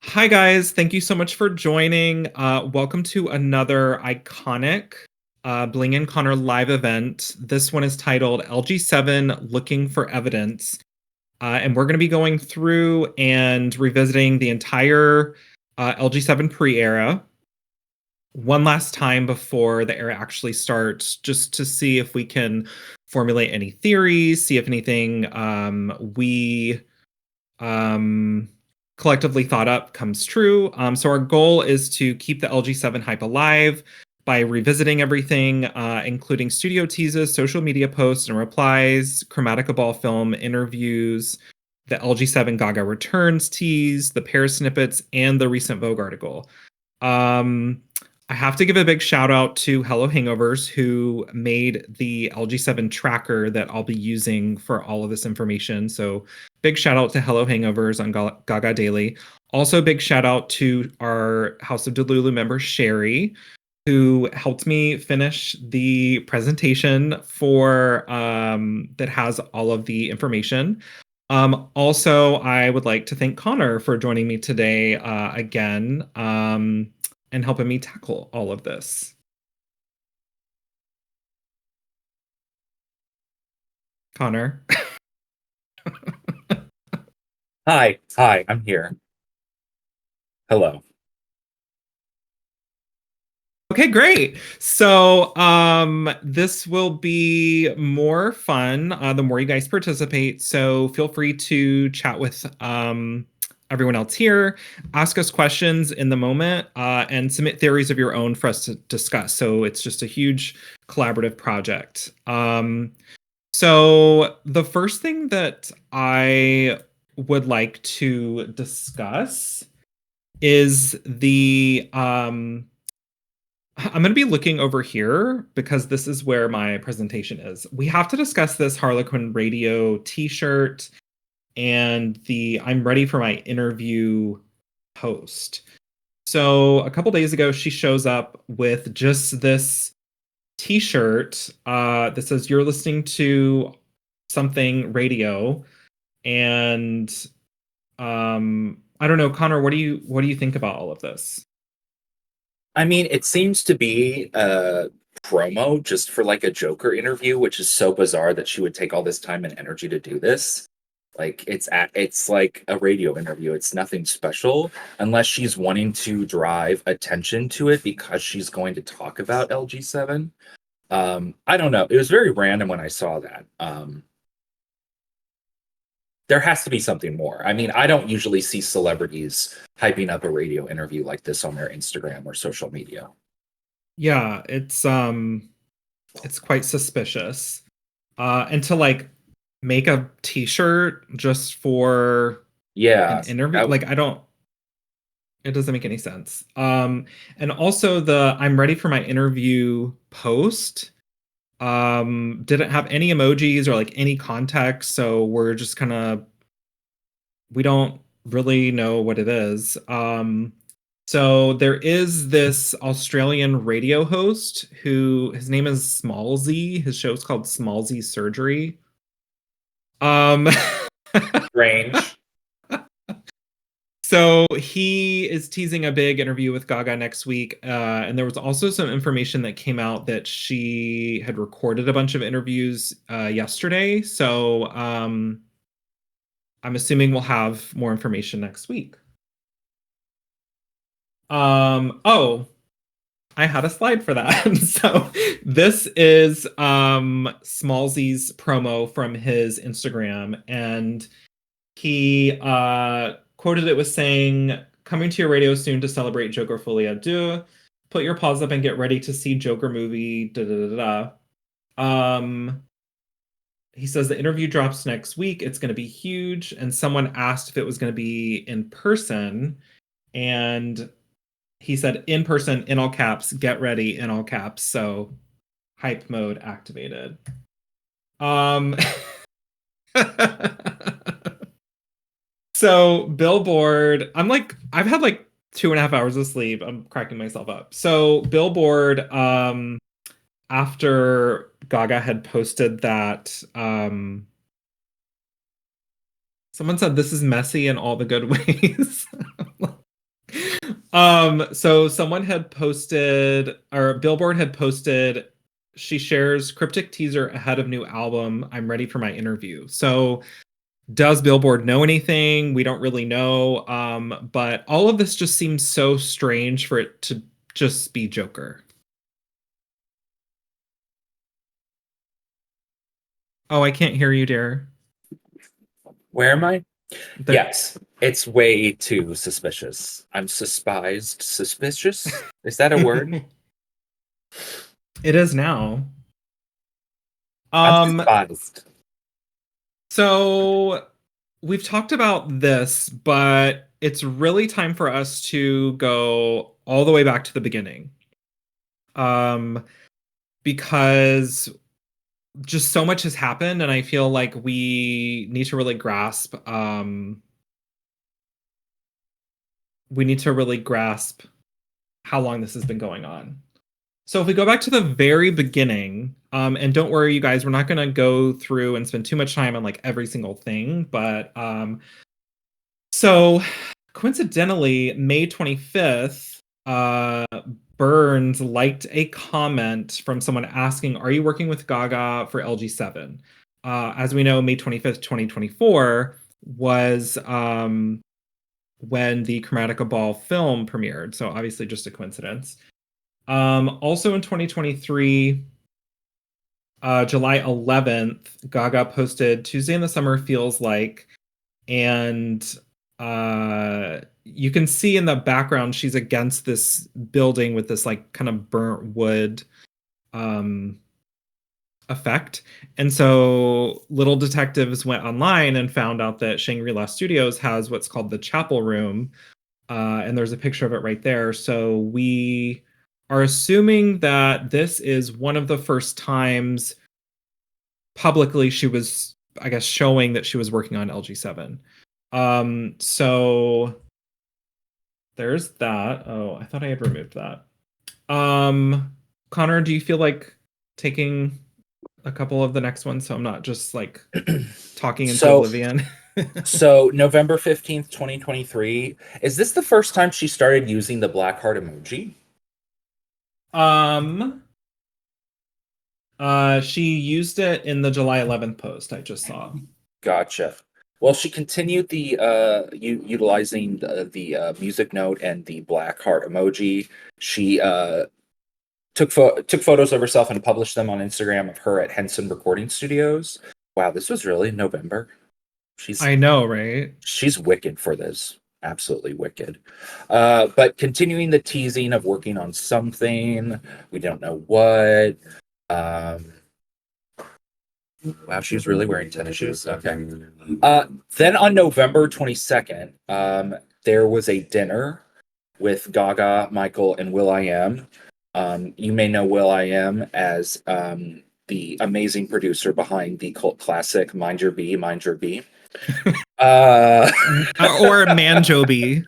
Hi, guys. Thank you so much for joining. Welcome to another iconic BlingXConnor live event. This one is titled LG7 Looking for Evidence. And we're going to be going through and revisiting the entire LG7 pre-era one last time before the era actually starts, just to see if we can formulate any theories, see if anything we collectively thought up comes true. So our goal is to keep the LG7 hype alive by revisiting everything, including studio teases, social media posts and replies, Chromatica Ball film interviews, the LG7 Gaga returns tease, the pair snippets, and the recent Vogue article. I have to give a big shout out to HelloHangoverz, who made the LG7 tracker that I'll be using for all of this information. So big shout out to HelloHangoverz on Gaga Daily. Also, big shout out to our House of Delulu member, Sherry, who helped me finish the presentation for that has all of the information. Also, I would like to thank Connor for joining me today again. And helping me tackle all of this. Connor. Hi, I'm here. Hello. Okay, great. So this will be more fun the more you guys participate. So feel free to chat with everyone else here, ask us questions in the moment, and submit theories of your own for us to discuss. So it's just a huge collaborative project. So the first thing that I would like to discuss is the I'm going to be looking over here because this is where my presentation is. We have to discuss this Harley Quinn radio t-shirt and the I'm ready for my interview post. So a couple days ago, she shows up with just this t-shirt that says you're listening to something radio. And I don't know, Connor, what do you think about all of this? I mean, it seems to be a promo just for like a Joker interview, which is so bizarre that she would take all this time and energy to do this. Like it's like a radio interview. It's nothing special unless she's wanting to drive attention to it because she's going to talk about LG7. I don't know. It was very random when I saw that. There has to be something more. I mean, I don't usually see celebrities hyping up a radio interview like this on their Instagram or social media. Yeah, it's quite suspicious. And to like make a t-shirt just for an Yeah, interview, I- like it doesn't make any sense. And also the I'm ready for my interview post didn't have any emojis or like any context, so we're just kind of we don't really know what it is. So there is this Australian radio host who his name is Smallzy. His show's called Smallzy Surgery. Um Range. So he is teasing a big interview with Gaga next week. And there was also some information that came out that she had recorded a bunch of interviews yesterday. So I'm assuming we'll have more information next week. Oh, I had a slide for that. So this is Smallzy's promo from his Instagram, and he quoted it with saying, "Coming to your radio soon to celebrate Joker Folie à Deux. Put your paws up and get ready to see Joker movie." Da da da da. He says the interview drops next week. It's going to be huge. And someone asked if it was going to be in person, and he said in person in all caps, get ready in all caps. So hype mode activated. Um So Billboard, I've had like 2.5 hours of sleep. I'm cracking myself up. So Billboard, after Gaga had posted that, someone said this is messy in all the good ways. So someone had posted, or Billboard had posted, she shares cryptic teaser ahead of new album. I'm ready for my interview. So does Billboard know anything? We don't really know. But all of this just seems so strange for it to just be Joker. Oh, I can't hear you, dear. Where am I? There. Yes, it's way too suspicious. I'm suspiced. Suspicious? Is that a word? It is now. I'm Um, suspiced. so we've talked about this, but it's really time for us to go all the way back to the beginning. Because just so much has happened, and I feel like we need to really grasp how long this has been going on. So if we go back to the very beginning, and don't worry, you guys, we're not going to go through and spend too much time on like every single thing, but so coincidentally, May 25th, Burns liked a comment from someone asking, "Are you working with Gaga for LG7?" As we know, May 25th, 2024 was when the Chromatica Ball film premiered. So obviously just a coincidence. Also in 2023, July 11th, Gaga posted Tuesday in the Summer Feels Like, and you can see in the background she's against this building with this like kind of burnt wood effect. And so little detectives went online and found out that Shangri-La Studios has what's called the Chapel Room, and there's a picture of it right there. So we are assuming that this is one of the first times publicly she was, I guess, showing that she was working on LG7. So there's that. Oh, I thought I had removed that. Connor, do you feel like taking a couple of the next ones so I'm not just like talking into oblivion? So November 15th, 2023. Is this the first time she started using the black heart emoji? She used it in the July 11th post I just saw. Gotcha. Well, she continued the utilizing the music note and the black heart emoji. She took photos of herself and published them on Instagram of her at Henson Recording Studios. Wow, this was really November. I know, right? She's wicked for this. Absolutely wicked. But continuing the teasing of working on something, we don't know what. Wow, she's really wearing tennis shoes. Okay. Then on November 22nd, there was a dinner with Gaga, Michael, and will.i.am. You may know will.i.am as the amazing producer behind the cult classic Mind Your Bee, Mind Your Bee. Or Manjobi.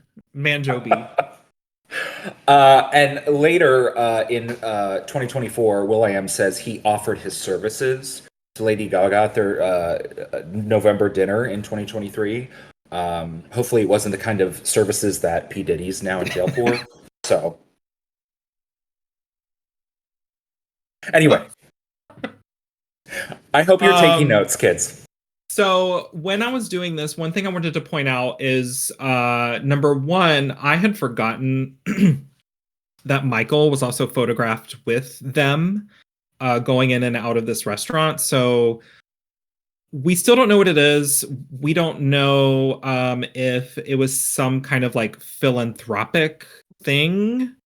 And later in 2024, will.i.am says he offered his services to Lady Gaga at their November dinner in 2023. Hopefully, it wasn't the kind of services that P. Diddy's now in jail for. So, anyway, I hope you're taking notes, kids. So when I was doing this, one thing I wanted to point out is number one, I had forgotten that Michael was also photographed with them going in and out of this restaurant. So we still don't know what it is. We don't know if it was some kind of like philanthropic thing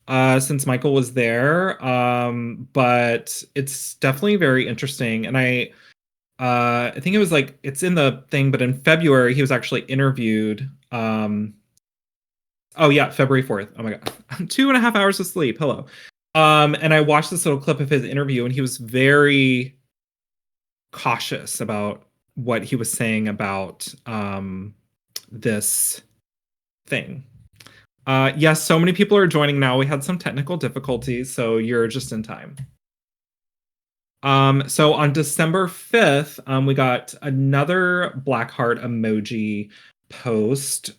since Michael was there. But it's definitely very interesting. And I think it was like, it's in the thing, but in February, he was actually interviewed. Oh yeah, February 4th. Oh my God. 2.5 hours of sleep. Hello. And I watched this little clip of his interview and he was very cautious about what he was saying about this thing. Yes, so many people are joining now. We had some technical difficulties, so you're just in time. So on December 5th, we got another black heart emoji post.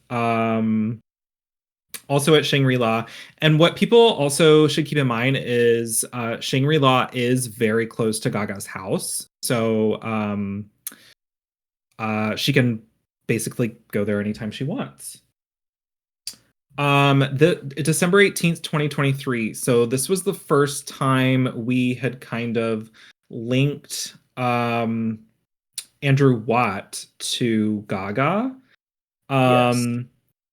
also at Shangri-La. And what people also should keep in mind is Shangri-La is very close to Gaga's house. So she can basically go there anytime she wants. The December 18th, 2023. So this was the first time we had kind of linked Andrew Watt to Gaga. Yes.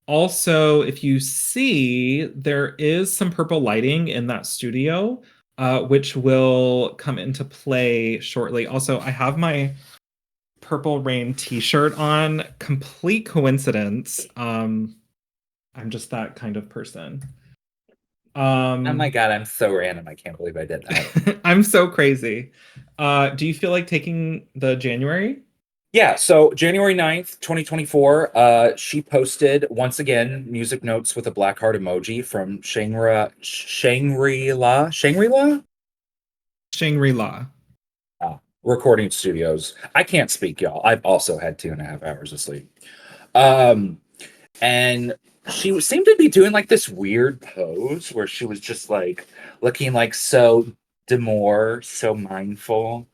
Also, if you see, there is some purple lighting in that studio, which will come into play shortly. Also, I have my Purple Rain t-shirt on. Complete coincidence. I'm just that kind of person. Oh my God, I'm so random. I can't believe I did that. I'm so crazy. Do you feel like taking the January? Yeah, so January 9th, 2024, she posted once again music notes with a black heart emoji from Shangri-La Shangri-La. recording studios. I can't speak, y'all. I've also had 2.5 hours of sleep. And she seemed to be doing like this weird pose where she was just like looking like so demure, so mindful.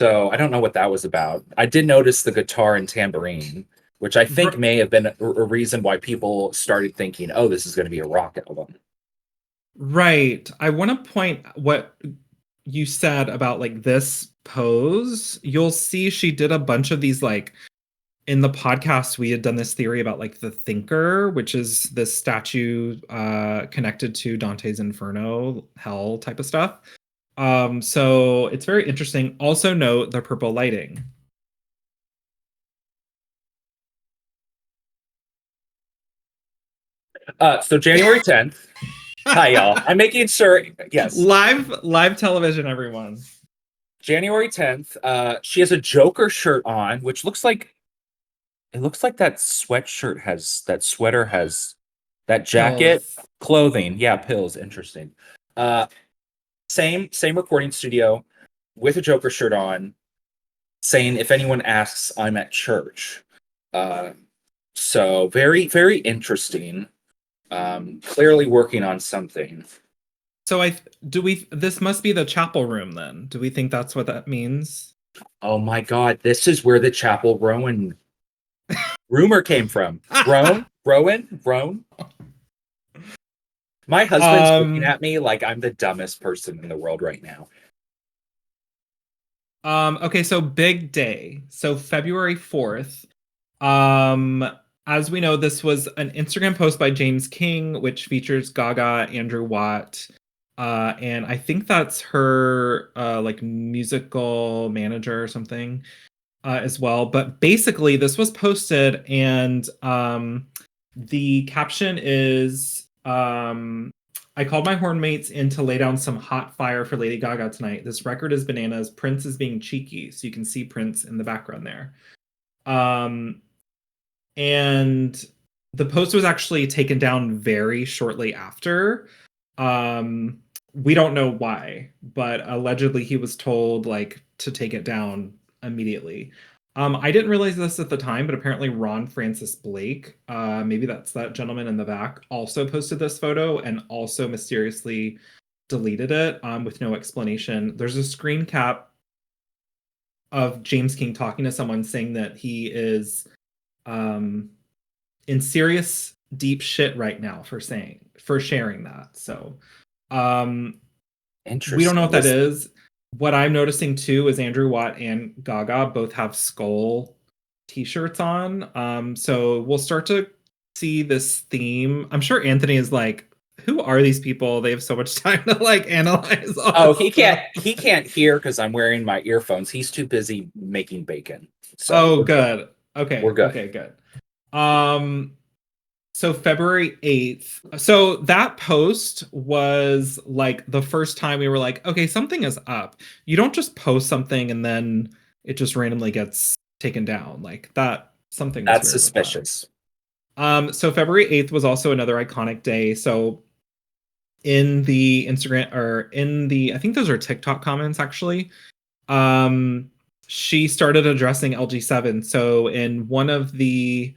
So I don't know what that was about. I did notice the guitar and tambourine, which I think may have been a reason why people started thinking, oh, this is going to be a rock album. Right. I want to point what you said about like this pose. You'll see she did a bunch of these like in the podcast we had done this theory about like the Thinker, which is this statue connected to Dante's Inferno, hell type of stuff. So it's very interesting. Also note the purple lighting. So January 10th. Hi, y'all. I'm making sure. Yes. Live television, everyone. January 10th. She has a Joker shirt on, which looks like that sweatshirt has that sweater has that jacket Pills. clothing. Yeah, pills. Interesting. Same recording studio with a Joker shirt on, saying if anyone asks, I'm at church. So very, very interesting. Clearly working on something. So this must be the chapel room then. Do we think that's what that means? Oh my God, this is where the Chapel Rowan rumor came from. Rowan? My husband's looking at me like I'm the dumbest person in the world right now. Okay, so big day. So February 4th. As we know, this was an Instagram post by James King, which features Gaga, Andrew Watt, and I think that's her like musical manager or something as well. But basically, this was posted, and the caption is I called my hornmates in to lay down some hot fire for Lady Gaga tonight. This record is bananas. Prince is being cheeky. So you can see Prince in the background there. And the post was actually taken down very shortly after. We don't know why, but allegedly he was told like to take it down immediately. I didn't realize this at the time, but apparently Ron Francis Blake, maybe that's that gentleman in the back, also posted this photo and also mysteriously deleted it with no explanation. There's a screen cap of James King talking to someone saying that he is in serious deep shit right now for sharing that. So we don't know what that is. What I'm noticing too is Andrew Watt and Gaga both have skull t-shirts on. So we'll start to see this theme. I'm sure Anthony is like, who are these people? They have so much time to like analyze. He can't hear because I'm wearing my earphones. He's too busy making bacon. So good. Okay. We're good. Okay, good. So February 8th. So that post was like the first time we were like, okay, something is up. You don't just post something and then it just randomly gets taken down. Like that, something was that's suspicious. So February 8th was also another iconic day. So in the Instagram or in the, I think those are TikTok comments actually. She started addressing LG7. So in one of the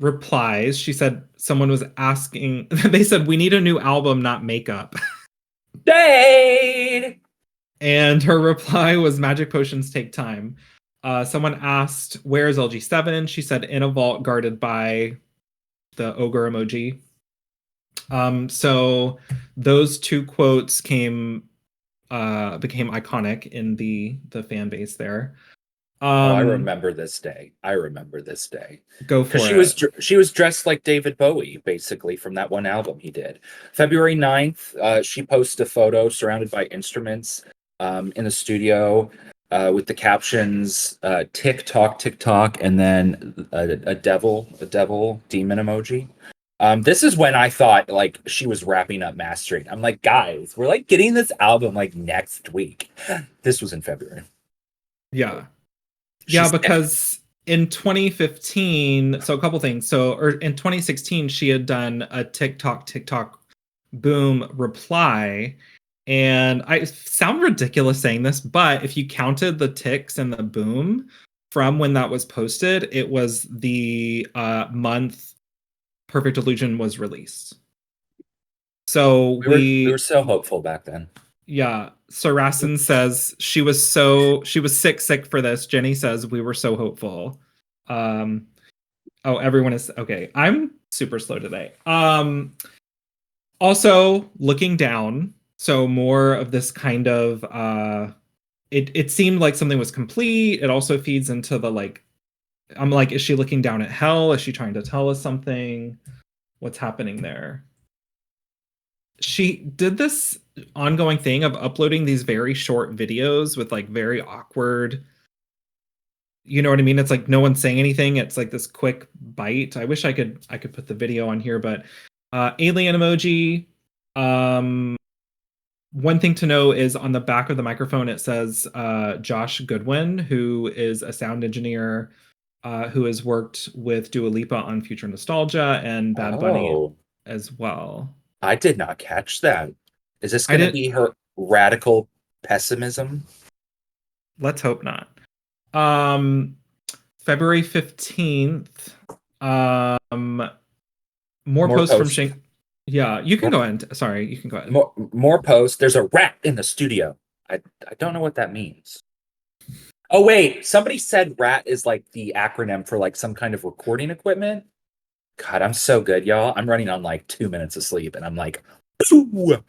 replies. She said someone was asking, they said, we need a new album, not makeup. Shade! And her reply was magic potions take time. Someone asked, where's LG7? She said, in a vault guarded by the ogre emoji. So those two quotes became iconic in the fan base there. I remember this day. Go Because for it. she was dressed like David Bowie, basically, from that one album he did. February 9th, she posted a photo surrounded by instruments in the studio with the captions tick tock, and then a devil demon emoji. This is when I thought like she was wrapping up mastering. I'm like, guys, we're like getting this album like next week. This was in February. Yeah. She's Because in 2015, so a couple things. Or in 2016, she had done a TikTok boom reply. And I sound ridiculous saying this, but if you counted the ticks and the boom from when that was posted, it was the month Perfect Illusion was released. So we were so hopeful back then. Yeah. Sarasin says she was sick for this. Jenny says we were so hopeful. Everyone is okay. I'm super slow today. Also looking down, so more of this kind of it seemed like something was complete. It also feeds into the like, I'm like, is she looking down at hell? Is she trying to tell us something? What's happening there? She did this ongoing thing of uploading these very short videos with like very awkward, you know what I mean? It's like no one's saying anything. It's like this quick bite. I wish I could put the video on here, but alien emoji. One thing to know is on the back of the microphone it says Josh Goodwin, who is a sound engineer who has worked with Dua Lipa on Future Nostalgia and Bad Bunny as well. I did not catch that. Is this going to be her radical pessimism? Let's hope not. February 15th. More posts from Shane. Yeah, you can go ahead. Sorry, you can go ahead. More posts. There's a rat in the studio. I don't know what that means. Oh, wait. Somebody said rat is like the acronym for like some kind of recording equipment. God, I'm so good, y'all. I'm running on like 2 minutes of sleep, and I'm like, pooh.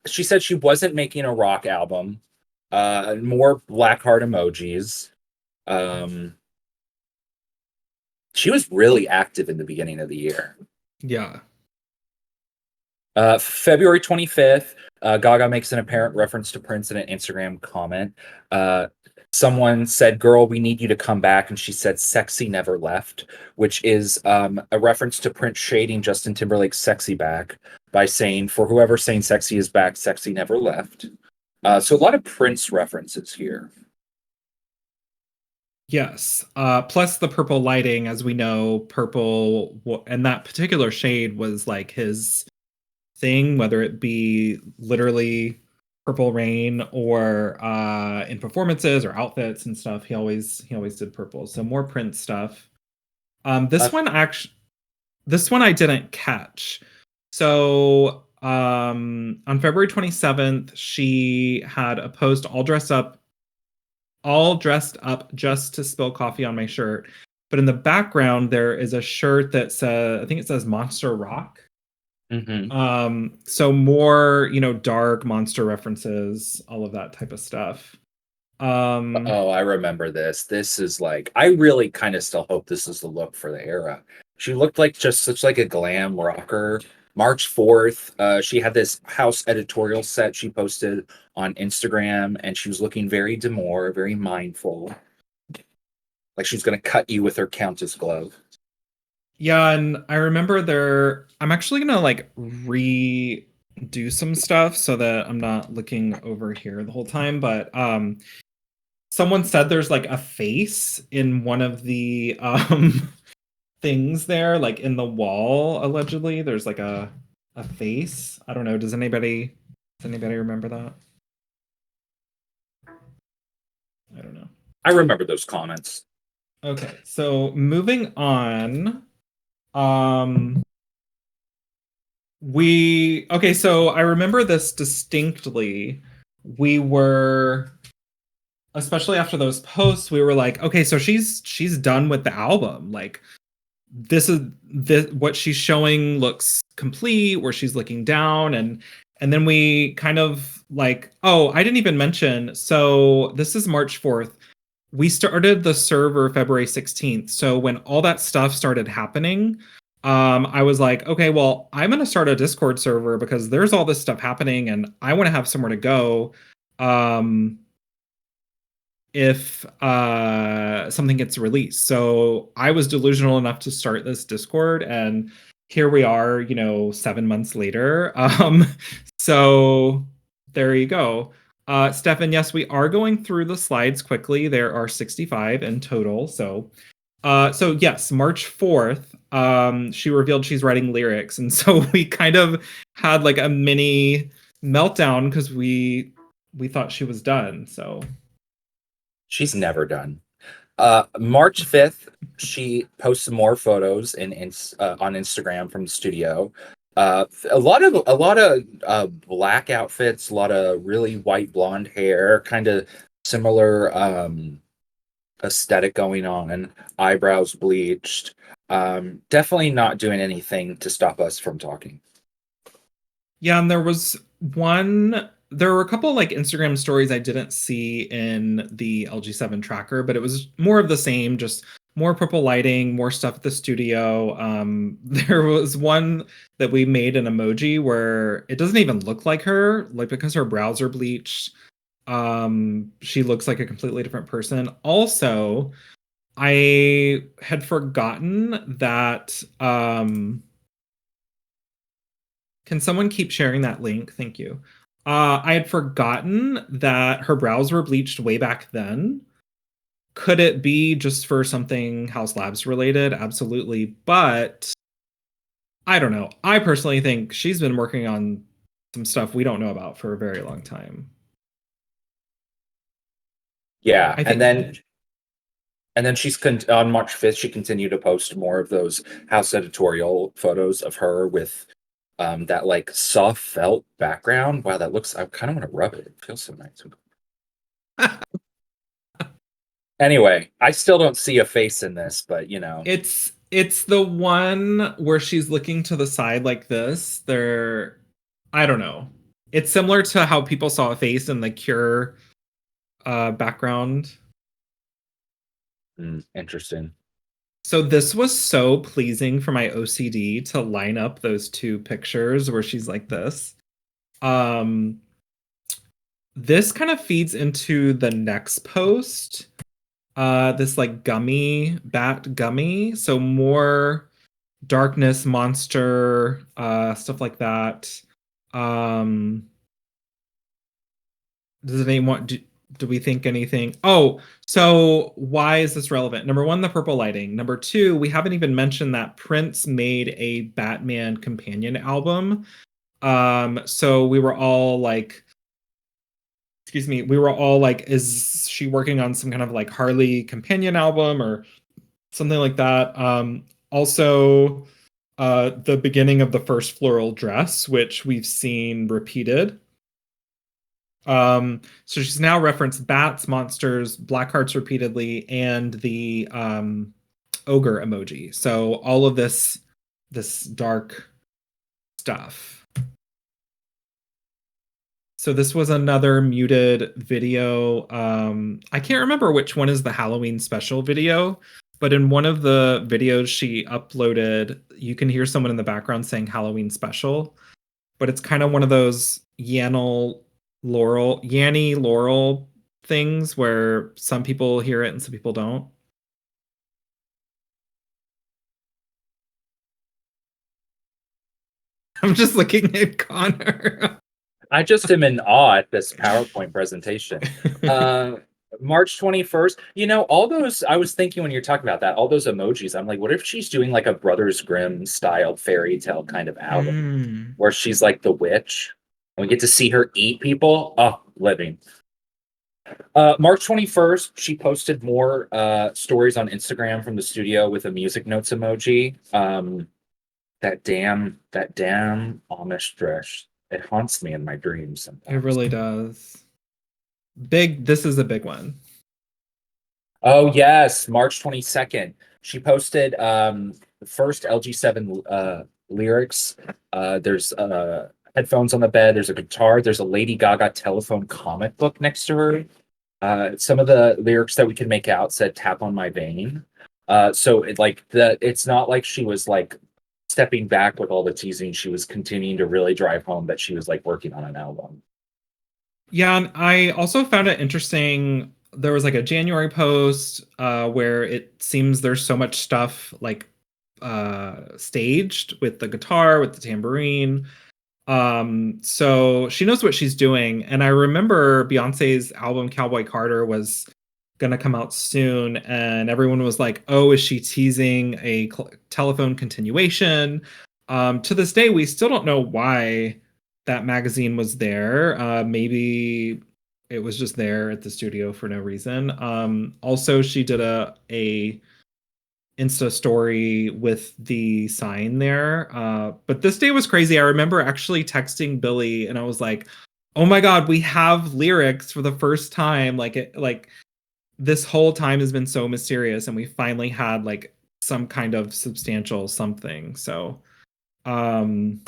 She said she wasn't making a rock album. More black heart emojis. She was really active in the beginning of the year. Yeah. February 25th, Gaga makes an apparent reference to Prince in an Instagram comment. Someone said, girl, we need you to come back. And she said, sexy never left, which is a reference to Prince shading Justin Timberlake's sexy back by saying, for whoever saying sexy is back, sexy never left. So a lot of Prince references here. Yes. Plus the purple lighting, as we know, purple and that particular shade was like his thing, whether it be literally Purple Rain or in performances or outfits and stuff. He always did purple. So more Prince stuff. This one I didn't catch. So on February 27th, she had a post all dressed up just to spill coffee on my shirt. But in the background, there is a shirt that says, I think it says Monster Rock. Mm-hmm. So more, dark monster references, all of that type of stuff. I remember this. This is like, I really kind of still hope this is the look for the era. She looked like just such like a glam rocker. March 4th, she had this house editorial set she posted on Instagram, and she was looking very demure, very mindful. Like she's going to cut you with her Countess glove. Yeah, and I remember I'm actually gonna like redo some stuff so that I'm not looking over here the whole time, but someone said there's like a face in one of the things there, like in the wall, allegedly. There's like a face. I don't know. Does anybody remember that? I don't know. I remember those comments. Okay, so moving on. Um, so I remember this distinctly. We were, especially after those posts, we were like, okay, so she's done with the album. Like this what she's showing looks complete, where she's looking down, and then we kind of like, oh, I didn't even mention, so this is March 4th. We started the server February 16th. So when all that stuff started happening, I was like, okay, well, I'm going to start a Discord server because there's all this stuff happening and I want to have somewhere to go. Um, if something gets released. So I was delusional enough to start this Discord, and here we are, 7 months later. So there you go. Stefan, yes, we are going through the slides quickly. There are 65 in total. So yes, March 4th, she revealed she's writing lyrics. And so we kind of had like a mini meltdown because we thought she was done. So She's never done. March 5th, she posted more photos on Instagram from the studio. A lot of black outfits, a lot of really white blonde hair, kind of similar aesthetic going on, eyebrows bleached. Definitely not doing anything to stop us from talking. yeah, and there were a couple like Instagram stories I didn't see in the LG7 tracker, but it was more of the same, just more purple lighting, more stuff at the studio. There was one that we made an emoji where it doesn't even look like her, like because her brows are bleached. She looks like a completely different person. Also, I had forgotten that can someone keep sharing that link? Thank you. I had forgotten that her brows were bleached way back then. Could it be just for something House Labs related? Absolutely. But I don't know. I personally think she's been working on some stuff we don't know about for a very long time. Yeah, I and think. then on March 5th, she continued to post more of those house editorial photos of her with that like soft felt background. Wow, that looks. I kind of want to rub it. It feels so nice. Anyway, I still don't see a face in this, but It's the one where she's looking to the side like this. I don't know. It's similar to how people saw a face in the Cure background. Interesting. So this was so pleasing for my OCD to line up those two pictures where she's like this. Um, this kind of feeds into the next post. This like bat gummy. So more darkness, monster, stuff like that. Um, does anyone do we think anything? Oh, so why is this relevant? Number one, the purple lighting. Number two, we haven't even mentioned that Prince made a Batman companion album. So we were all like, excuse me, we were all like, is she working on some kind of like Harley companion album or something like that? Also, the beginning of the first floral dress, which we've seen repeated. So she's now referenced bats, monsters, black hearts repeatedly, and the ogre emoji. So all of this dark stuff. So this was another muted video. I can't remember which one is the Halloween special video, but in one of the videos she uploaded, you can hear someone in the background saying Halloween special, but it's kind of one of those Yanny Laurel things where some people hear it and some people don't. I'm just looking at Connor. I just am in awe at this PowerPoint presentation. March 21st. All those, I was thinking when you're talking about that, all those emojis, I'm like, what if she's doing like a Brothers Grimm style fairy tale kind of album where she's like the witch and we get to see her eat people? Oh, living. March 21st, she posted more stories on Instagram from the studio with a music notes emoji. That damn Amish dress. It haunts me in my dreams It sometimes. really does. This is a big one. Oh yes, March 22nd. She posted the first LG7 lyrics. There's headphones on the bed, there's a guitar, there's a Lady Gaga telephone comic book next to her. Some of the lyrics that we could make out said "tap on my vein." So it's not like she was like stepping back with all the teasing. She was continuing to really drive home that she was like working on an album. Yeah, and I also found it interesting. There was like a January post where it seems there's so much stuff like staged with the guitar, with the tambourine. So she knows what she's doing. And I remember Beyonce's album Cowboy Carter was gonna come out soon, and everyone was like, "Oh, is she teasing a telephone continuation?" To this day, we still don't know why that magazine was there. Maybe it was just there at the studio for no reason. Also, she did a Insta story with the sign there. But this day was crazy. I remember actually texting Billy, and I was like, "Oh my god, we have lyrics for the first time!" Like this whole time has been so mysterious, and we finally had like some kind of substantial something. Um,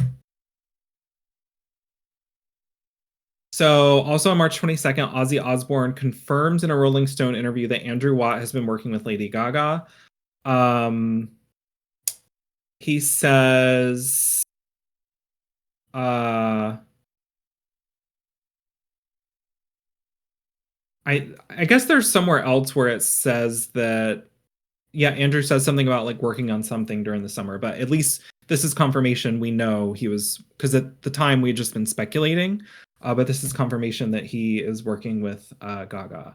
so also on March 22nd, Ozzy Osbourne confirms in a Rolling Stone interview that Andrew Watt has been working with Lady Gaga. Um, he says, uh, I guess there's somewhere else where it says that, yeah, Andrew says something about like working on something during the summer, but at least this is confirmation. We know he was, because at the time we had just been speculating, but this is confirmation that he is working with Gaga.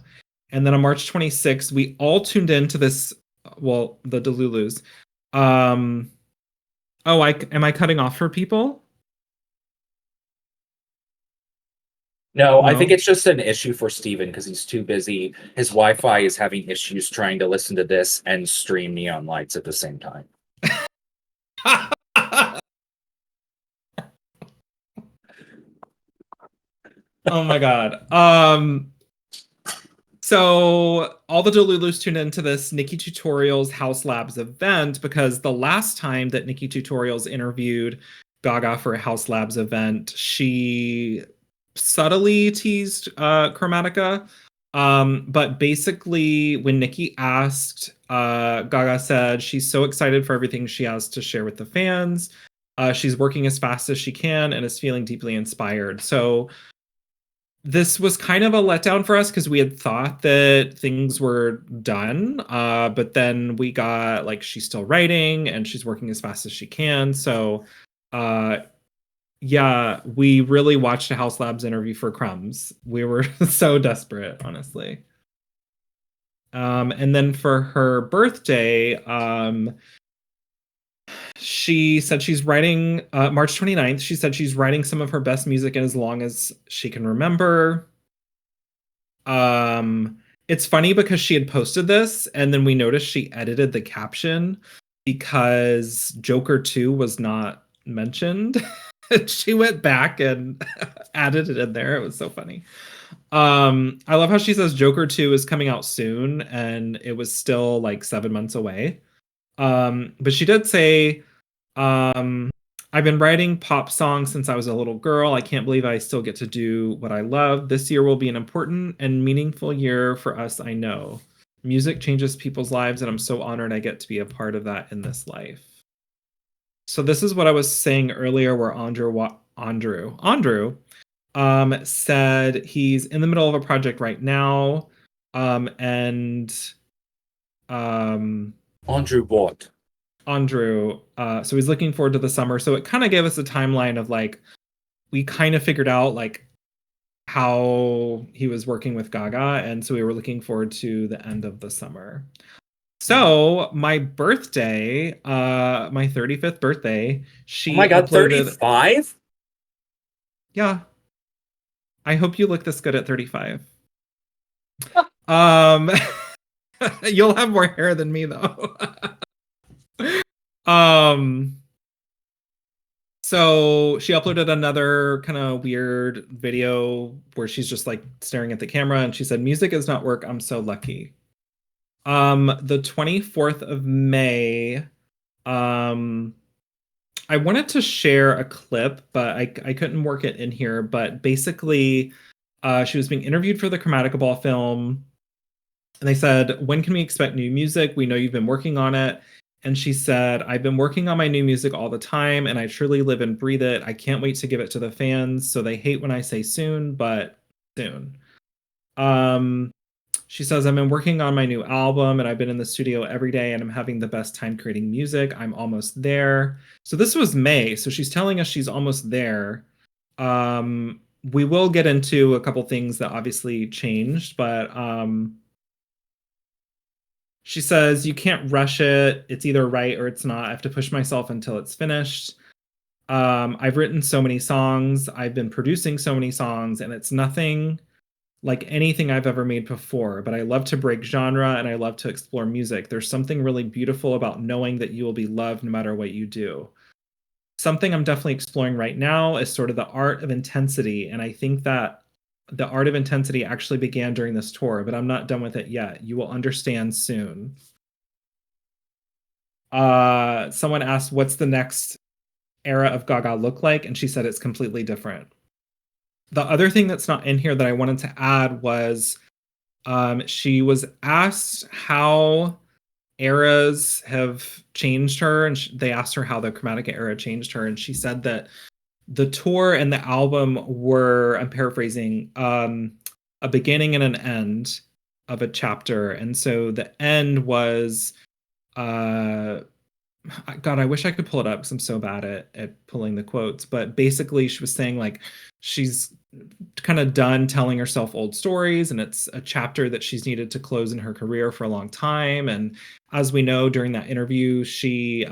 And then on March 26th, we all tuned into this, well, the Delulus. Oh, am I cutting off for people? No, I think No. it's just an issue for Steven because he's too busy. His Wi-Fi is having issues trying to listen to this and stream Neon Lights at the same time. Oh my god. So all the Delulus tuned into this Nikki Tutorials House Labs event because the last time that Nikki Tutorials interviewed Gaga for a House Labs event, she subtly teased Chromatica. But basically, when Nikki asked, Gaga said she's so excited for everything she has to share with the fans. She's working as fast as she can and is feeling deeply inspired. So this was kind of a letdown for us because we had thought that things were done, but then we got like she's still writing and she's working as fast as she can. So uh yeah, we really watched a House Labs interview for crumbs. We were so desperate, honestly. And then for her birthday, she said she's writing March 29th. She said she's writing some of her best music as long as she can remember. It's funny because she had posted this and then we noticed she edited the caption because Joker 2 was not mentioned. She went back and added it in there. It was so funny. I love how she says Joker 2 is coming out soon and it was still like 7 months away. But she did say, I've been writing pop songs since I was a little girl. I can't believe I still get to do what I love. This year will be an important and meaningful year for us, I know. Music changes people's lives, and I'm so honored I get to be a part of that in this life. So this is what I was saying earlier, where Andrew said he's in the middle of a project right now, and Andrew Watt. Andrew. So he's looking forward to the summer. So it kind of gave us a timeline of like, we kind of figured out like how he was working with Gaga. And so we were looking forward to the end of the summer. So my birthday, my 35th birthday, Oh she my God, uploaded. 35? Yeah. I hope you look this good at 35. Um, you'll have more hair than me though. So she uploaded another kind of weird video where she's just like staring at the camera and she said, "Music does not work. I'm so lucky." The 24th of May, I wanted to share a clip, but I couldn't work it in here. But basically, she was being interviewed for the Chromatica Ball film. And they said, "When can we expect new music? We know you've been working on it." And she said, "I've been working on my new music all the time, and I truly live and breathe it. I can't wait to give it to the fans. So they hate when I say soon, but soon." Um, she says, "I've been working on my new album, and I've been in the studio every day, and I'm having the best time creating music. I'm almost there." So this was May. So she's telling us she's almost there. We will get into a couple things that obviously changed, but she says, "You can't rush it. It's either right or it's not. I have to push myself until it's finished. I've written so many songs. I've been producing so many songs, and it's nothing like anything I've ever made before. But I love to break genre and I love to explore music. There's something really beautiful about knowing that you will be loved no matter what you do. Something I'm definitely exploring right now is sort of the art of intensity. And I think that the art of intensity actually began during this tour, but I'm not done with it yet. You will understand soon." Someone asked, "What's the next era of Gaga look like?" And she said it's completely different. The other thing that's not in here that I wanted to add was she was asked how eras have changed her, and they asked her how the Chromatica era changed her, and she said that the tour and the album were, I'm paraphrasing, a beginning and an end of a chapter. And so the end was, uh, God, I wish I could pull it up because I'm so bad at pulling the quotes. But basically, she was saying like she's kind of done telling herself old stories, and it's a chapter that she's needed to close in her career for a long time. And as we know, during that interview, she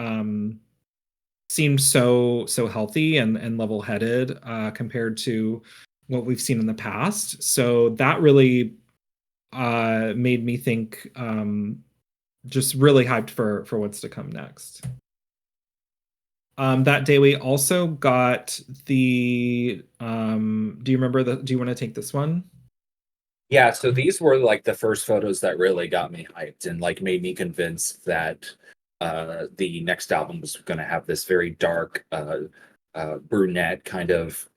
seemed so healthy and level-headed compared to what we've seen in the past. So that really made me think just really hyped for what's to come next. That day we also got the do you remember do you want to take this one? Yeah, so these were like the first photos that really got me hyped and like made me convinced that the next album was going to have this very dark brunette kind of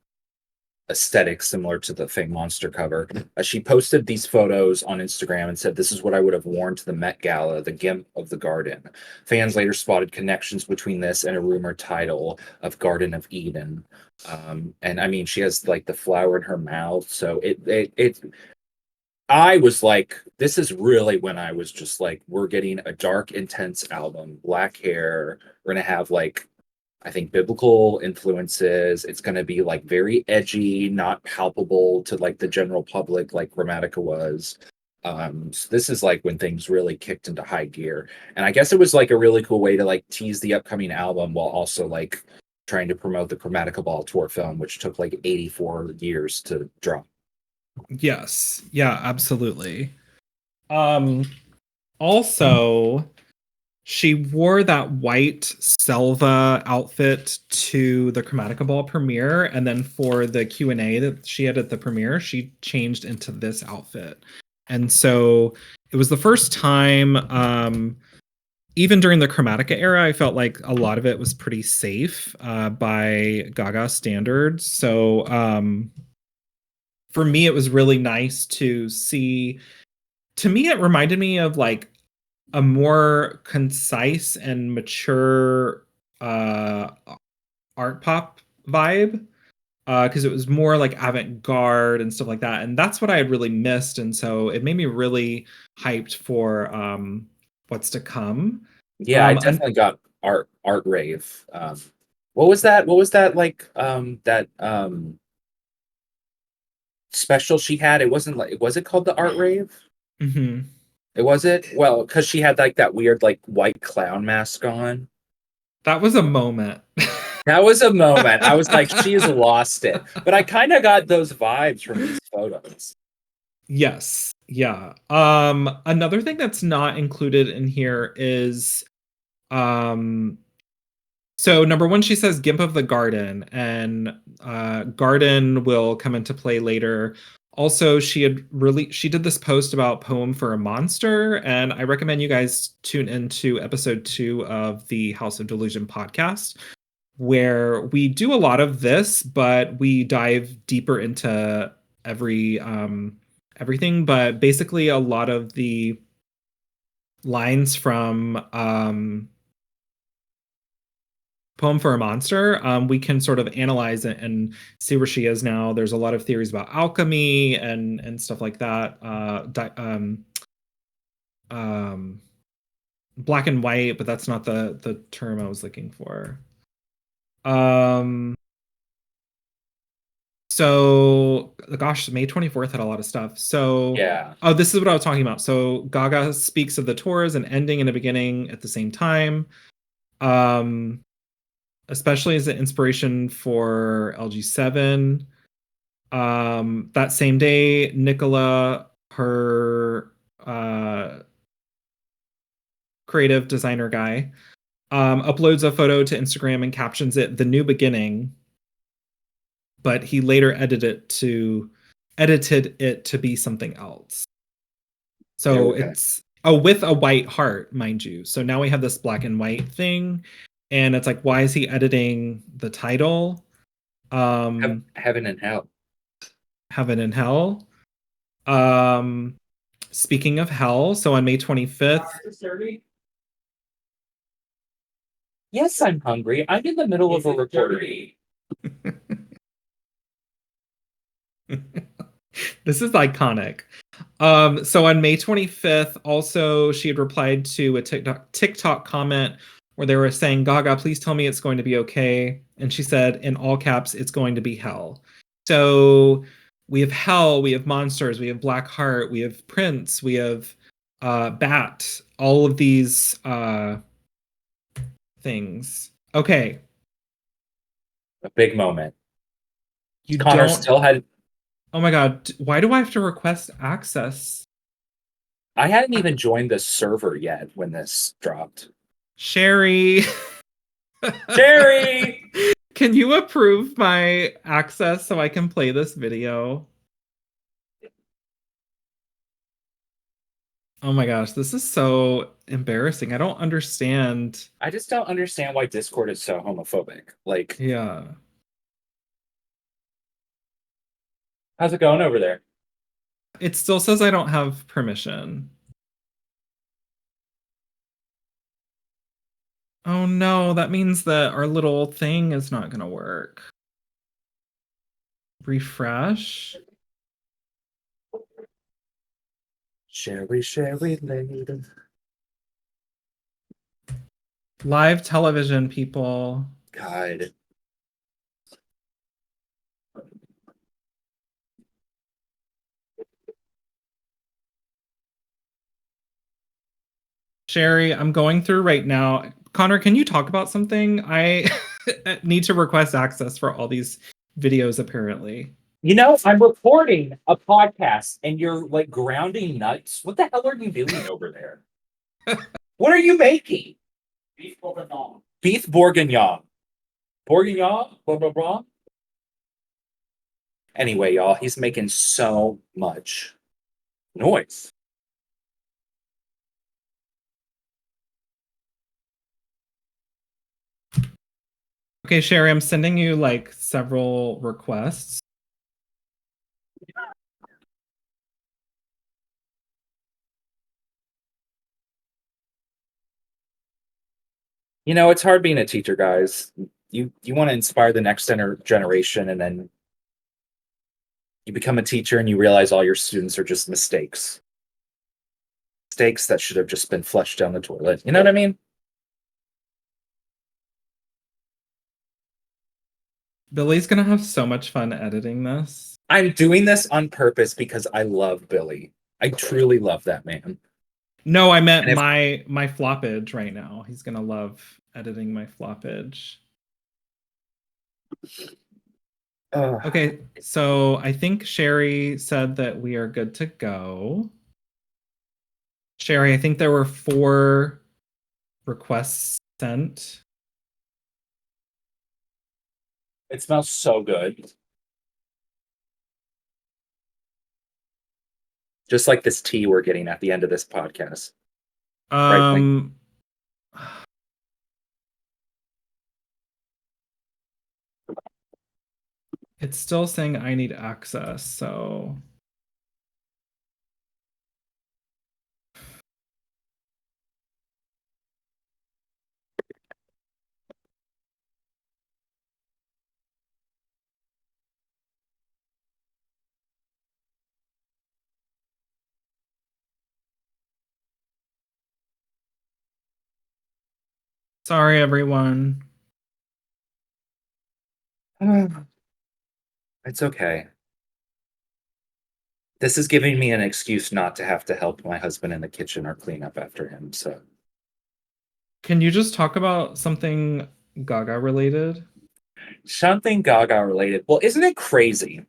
aesthetic similar to the Fame Monster cover. She posted these photos on Instagram and said, "This is what I would have worn to the Met Gala, the Gimp of the Garden." Fans later spotted connections between this and a rumored title of Garden of Eden. And I mean, she has like the flower in her mouth, so it I was like, this is really when I was just like, we're getting a dark, intense album, black hair. We're gonna have like, I think biblical influences. It's gonna be like very edgy, not palpable to like the general public, like Chromatica was. So this is like when things really kicked into high gear. And I guess it was like a really cool way to like tease the upcoming album while also like trying to promote the Chromatica Ball tour film, which took like 84 years to drop. Yes. Yeah, absolutely. Also, she wore that white Selva outfit to the Chromatica Ball premiere, and then for the Q&A that she had at the premiere, she changed into this outfit. And so it was the first time, even during the Chromatica era, I felt like a lot of it was pretty safe by Gaga standards. So for me, it was really nice to see. To me, it reminded me of like a more concise and mature art pop vibe, because it was more like avant-garde and stuff like that, and that's what I had really missed. And so it made me really hyped for what's to come. Yeah, I definitely got art rave. What was that? What was that like? That special she had. It wasn't like was it called the art rave? Mm-hmm. It was it. Well, because she had like that weird like white clown mask on. That was a moment. That was a moment. I was like, she's lost it. But I kind of got those vibes from these photos. Yes. Yeah. Another thing that's not included in here is so number one, she says Gimp of the Garden, and Garden will come into play later. Also, she did this post about Poem for a Monster, and I recommend you guys tune into episode 2 of the House of Delusion podcast, where we do a lot of this, but we dive deeper into everything. But basically, a lot of the lines from Poem for a Monster, we can sort of analyze it and see where she is now. There's a lot of theories about alchemy and stuff like that. Black and white, but that's not the term I was looking for. So gosh, May 24th had a lot of stuff. So Yeah. oh, this is what I was talking about. So Gaga speaks of the tour as an ending and a beginning at the same time. Especially as an inspiration for LG7. That same day, Nicola, her creative designer guy, uploads a photo to Instagram and captions it "The New Beginning," but he later edited it to be something else. So Okay. it's with a white heart, mind you. So now we have this black and white thing, and it's like, why is he editing the title? Heaven and hell. Heaven and Hell. Speaking of hell, so on May 25th. Yes, I'm hungry. I'm in the middle of a recording. This is iconic. So on May 25th, also she had replied to a TikTok comment where they were saying, "Gaga, please tell me it's going to be okay." And she said in all caps, "It's going to be hell." So we have hell, we have monsters, we have Black Heart, we have Prince, we have Bat, all of these things. Okay. A big moment. You Connor don't. still had. Oh my god, why do I have to request access? I hadn't even joined the server yet when this dropped. Sherry. Sherry! Can you approve my access so I can play this video? Oh my gosh, this is so embarrassing. I don't understand. I just don't understand why Discord is so homophobic. Like, Yeah. how's it going over there? It still says I don't have permission. Oh no, that means that our little thing is not going to work. Refresh. Sherry later. Live television, people. God. Sherry, I'm going through right now. Connor, can you talk about something? I need to request access for all these videos, apparently. You know, I'm recording a podcast and you're like grounding nuts. What the hell are you doing over there? What are you making? Beef bourguignon. Beef bourguignon. Bourguignon? Blah, blah, blah. Anyway, y'all, he's making so much noise. Okay, Sherry, I'm sending you like several requests. You know, it's hard being a teacher, guys. You want to inspire the next generation, and then you become a teacher and you realize all your students are just mistakes. Mistakes that should have just been flushed down the toilet. You know what I mean? Billy's gonna have so much fun editing this. I'm doing this on purpose because I love Billy. I truly love that man. No, I meant my floppage right now. He's gonna love editing my floppage. Okay, so I think Sherry said that we are good to go. Sherry, I think there were 4 requests sent. It smells so good. Just like this tea we're getting at the end of this podcast. Right, Bling? Um, it's still saying I need access, so sorry everyone. It's okay. This is giving me an excuse not to have to help my husband in the kitchen or clean up after him. So, Can you just talk about something Gaga related? something Gaga related. Well, isn't it crazy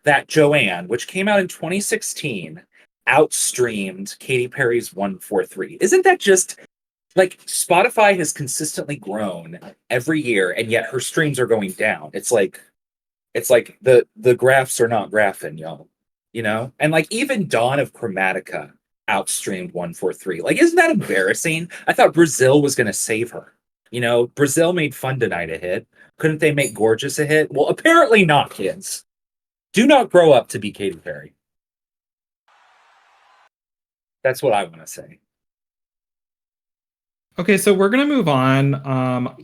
that Joanne, which came out in 2016, outstreamed Katy Perry's 143? Isn't that just like Spotify has consistently grown every year, and yet her streams are going down? It's like the graphs are not graphing, y'all. You know? And like even Dawn of Chromatica outstreamed 143. Like, isn't that embarrassing? I thought Brazil was gonna save her. You know, Brazil made Fun Tonight a hit. Couldn't they make Gorgeous a hit? Well, apparently not, kids. Do not grow up to be Katy Perry. That's what I want to say. Okay, so we're gonna move on.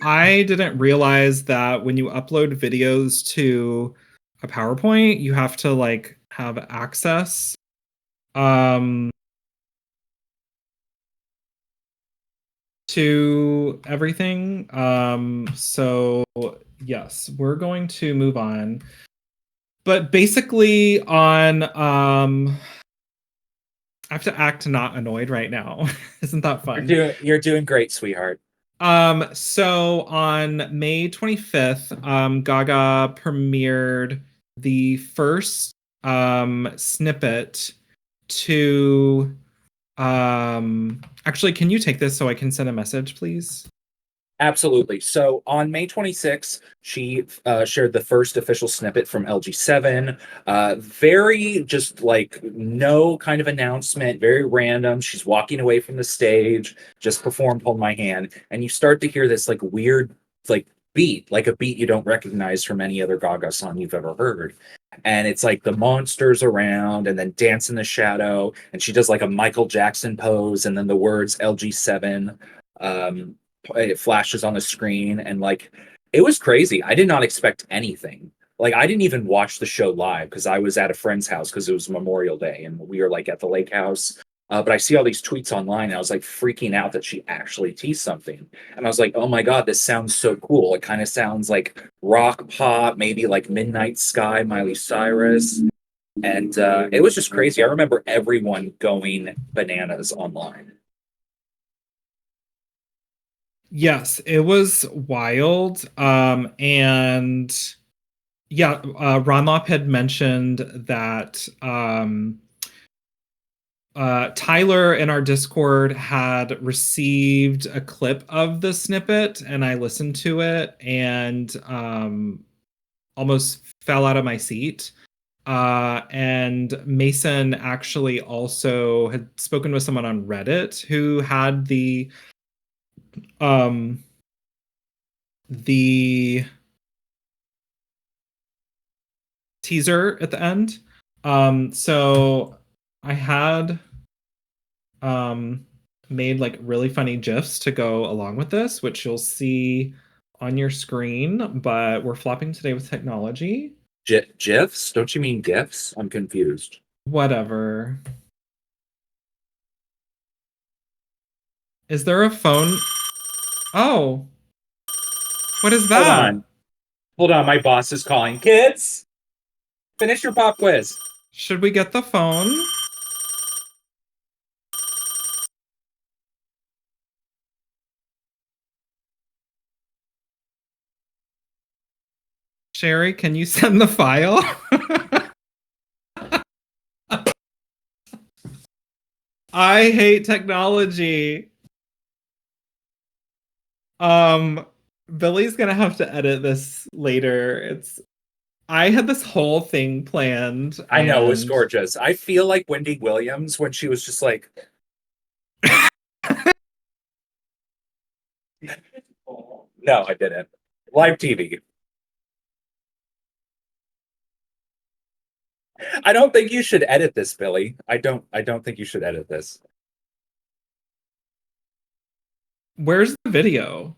I didn't realize that when you upload videos to a PowerPoint, you have to like have access. Um, to everything. So yes, we're going to move on. But basically on I have to act not annoyed right now. Isn't that fun? You're doing great, sweetheart. So on May 25th, Gaga premiered the first snippet to actually, can you take this so I can send a message, please? Absolutely. So on May 26th, she shared the first official snippet from LG7. Very just like no kind of announcement, very random. She's walking away from the stage, just performed Hold My Hand. And you start to hear this like weird, like beat, like a beat you don't recognize from any other Gaga song you've ever heard. And it's like the monsters around and then Dance in the Shadow. And she does like a Michael Jackson pose and then the words LG7. It flashes on the screen and like it was crazy. I did not expect anything. Like I didn't even watch the show live because I was at a friend's house because it was Memorial Day and we were like at the lake house. But I see all these tweets online and I was like freaking out that she actually teased something. And I was like, oh my God, this sounds so cool. It kind of sounds like rock pop, maybe like Midnight Sky, Miley Cyrus. And it was just crazy. I remember everyone going bananas online. Yes, it was wild. And yeah, Ronlop had mentioned that Tyler in our Discord had received a clip of the snippet, and I listened to it and almost fell out of my seat. And Mason actually also had spoken with someone on Reddit who had um, the teaser at the end. So I had um, made like really funny GIFs to go along with this, which you'll see on your screen, but we're flopping today with technology. GIFs? Don't you mean GIFs? I'm confused. Whatever. Is there a phone? Oh, what is Hold that? on. Hold on. My boss is calling. Kids, finish your pop quiz. Should we get the phone? Sherry, can you send the file? I hate technology. Billy's gonna have to edit this later. I had this whole thing planned. I know, it was gorgeous. I feel like Wendy Williams when she was just like, no, I didn't. Live TV. I don't think you should edit this, Billy. I don't think you should edit this. Where's the video?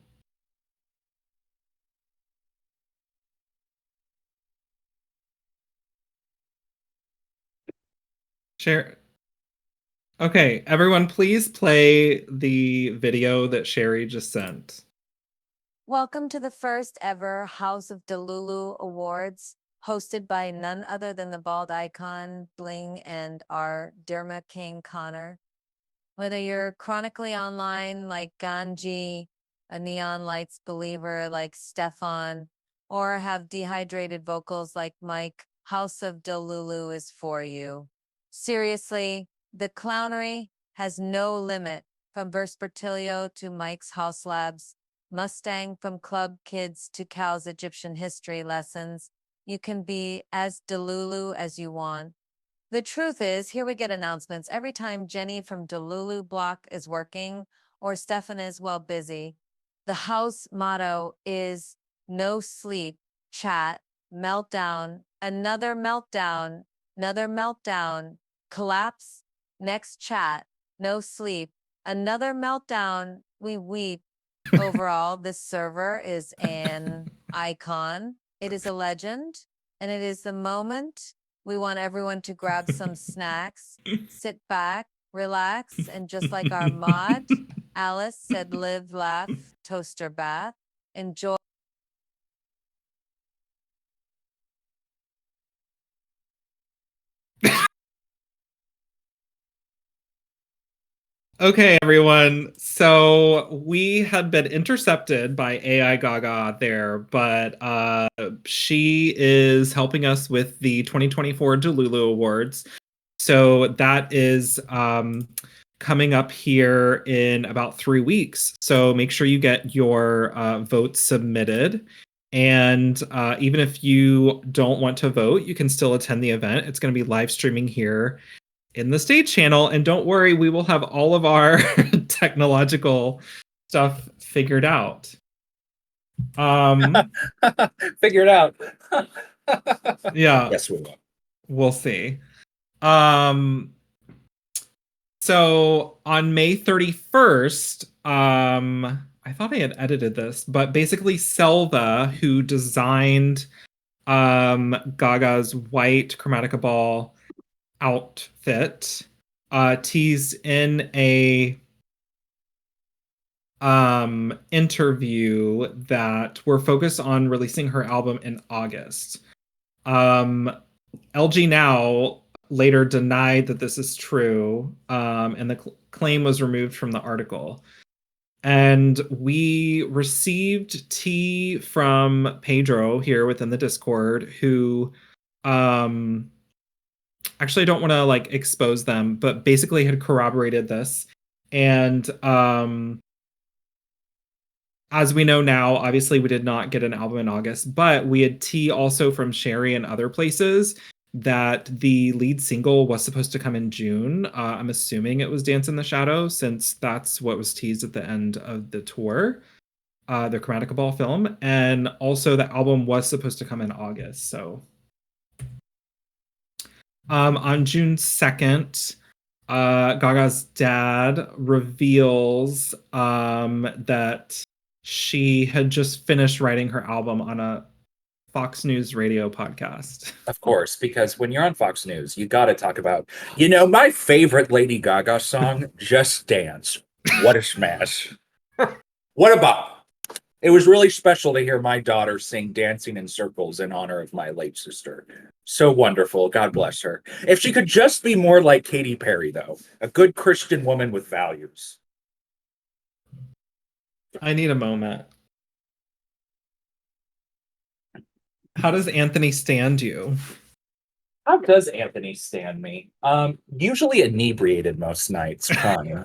Share. Okay, everyone, please play the video that Sherry just sent. Welcome to the first ever House of Delulu Awards, hosted by none other than the bald icon, Bling, and our Derma King Connor. Whether you're chronically online like Ganji, a neon lights believer like Stefan, or have dehydrated vocals like Mike, House of Delulu is for you. Seriously, the clownery has no limit, from Verspertilio to Mike's House Labs, Mustang from Club Kids to Cal's Egyptian history lessons. You can be as Delulu as you want. The truth is, here we get announcements every time Jenny from Delulu Block is working or Stefan is well busy. The house motto is no sleep, chat, meltdown, another meltdown, collapse, next chat, no sleep, another meltdown, we weep. Overall, this server is an icon. It is a legend, and it is the moment we want everyone to grab some snacks, sit back, relax, and just like our mod, Alice said, live, laugh, toaster bath, enjoy. Okay, everyone. So we had been intercepted by AI Gaga there, but she is helping us with the 2024 Delulu Awards. So that is coming up here in about 3 weeks. So make sure you get your votes submitted. And even if you don't want to vote, you can still attend the event. It's going to be live streaming here in the stage channel, and don't worry, we will have all of our technological stuff figured out. Figure it out. Yeah. Yes, we will. We'll see. So on May 31st, I thought I had edited this, but basically Selva, who designed Gaga's white Chromatica ball outfit, teased in a interview that we're focused on releasing her album in August. LG Now later denied that this is true, and the claim was removed from the article. And we received tea from Pedro here within the Discord, who actually I don't want to like expose them, but basically had corroborated this. And as we know now, obviously we did not get an album in August, but we had tea also from Sherry and other places that the lead single was supposed to come in June. I'm assuming it was Dance in the Shadow, since that's what was teased at the end of the tour, the Chromatica Ball film. And also the album was supposed to come in August. So on June 2nd, Gaga's dad reveals that she had just finished writing her album on a Fox News radio podcast. Of course, because when you're on Fox News, you got to talk about, my favorite Lady Gaga song, Just Dance. What a smash. What a bop. It was really special to hear my daughter sing Dancing in Circles in honor of my late sister. So wonderful. God bless her. If she could just be more like Katy Perry, though, a good Christian woman with values. I need a moment. How does Anthony stand you? How does Anthony stand me? Usually inebriated most nights, crying.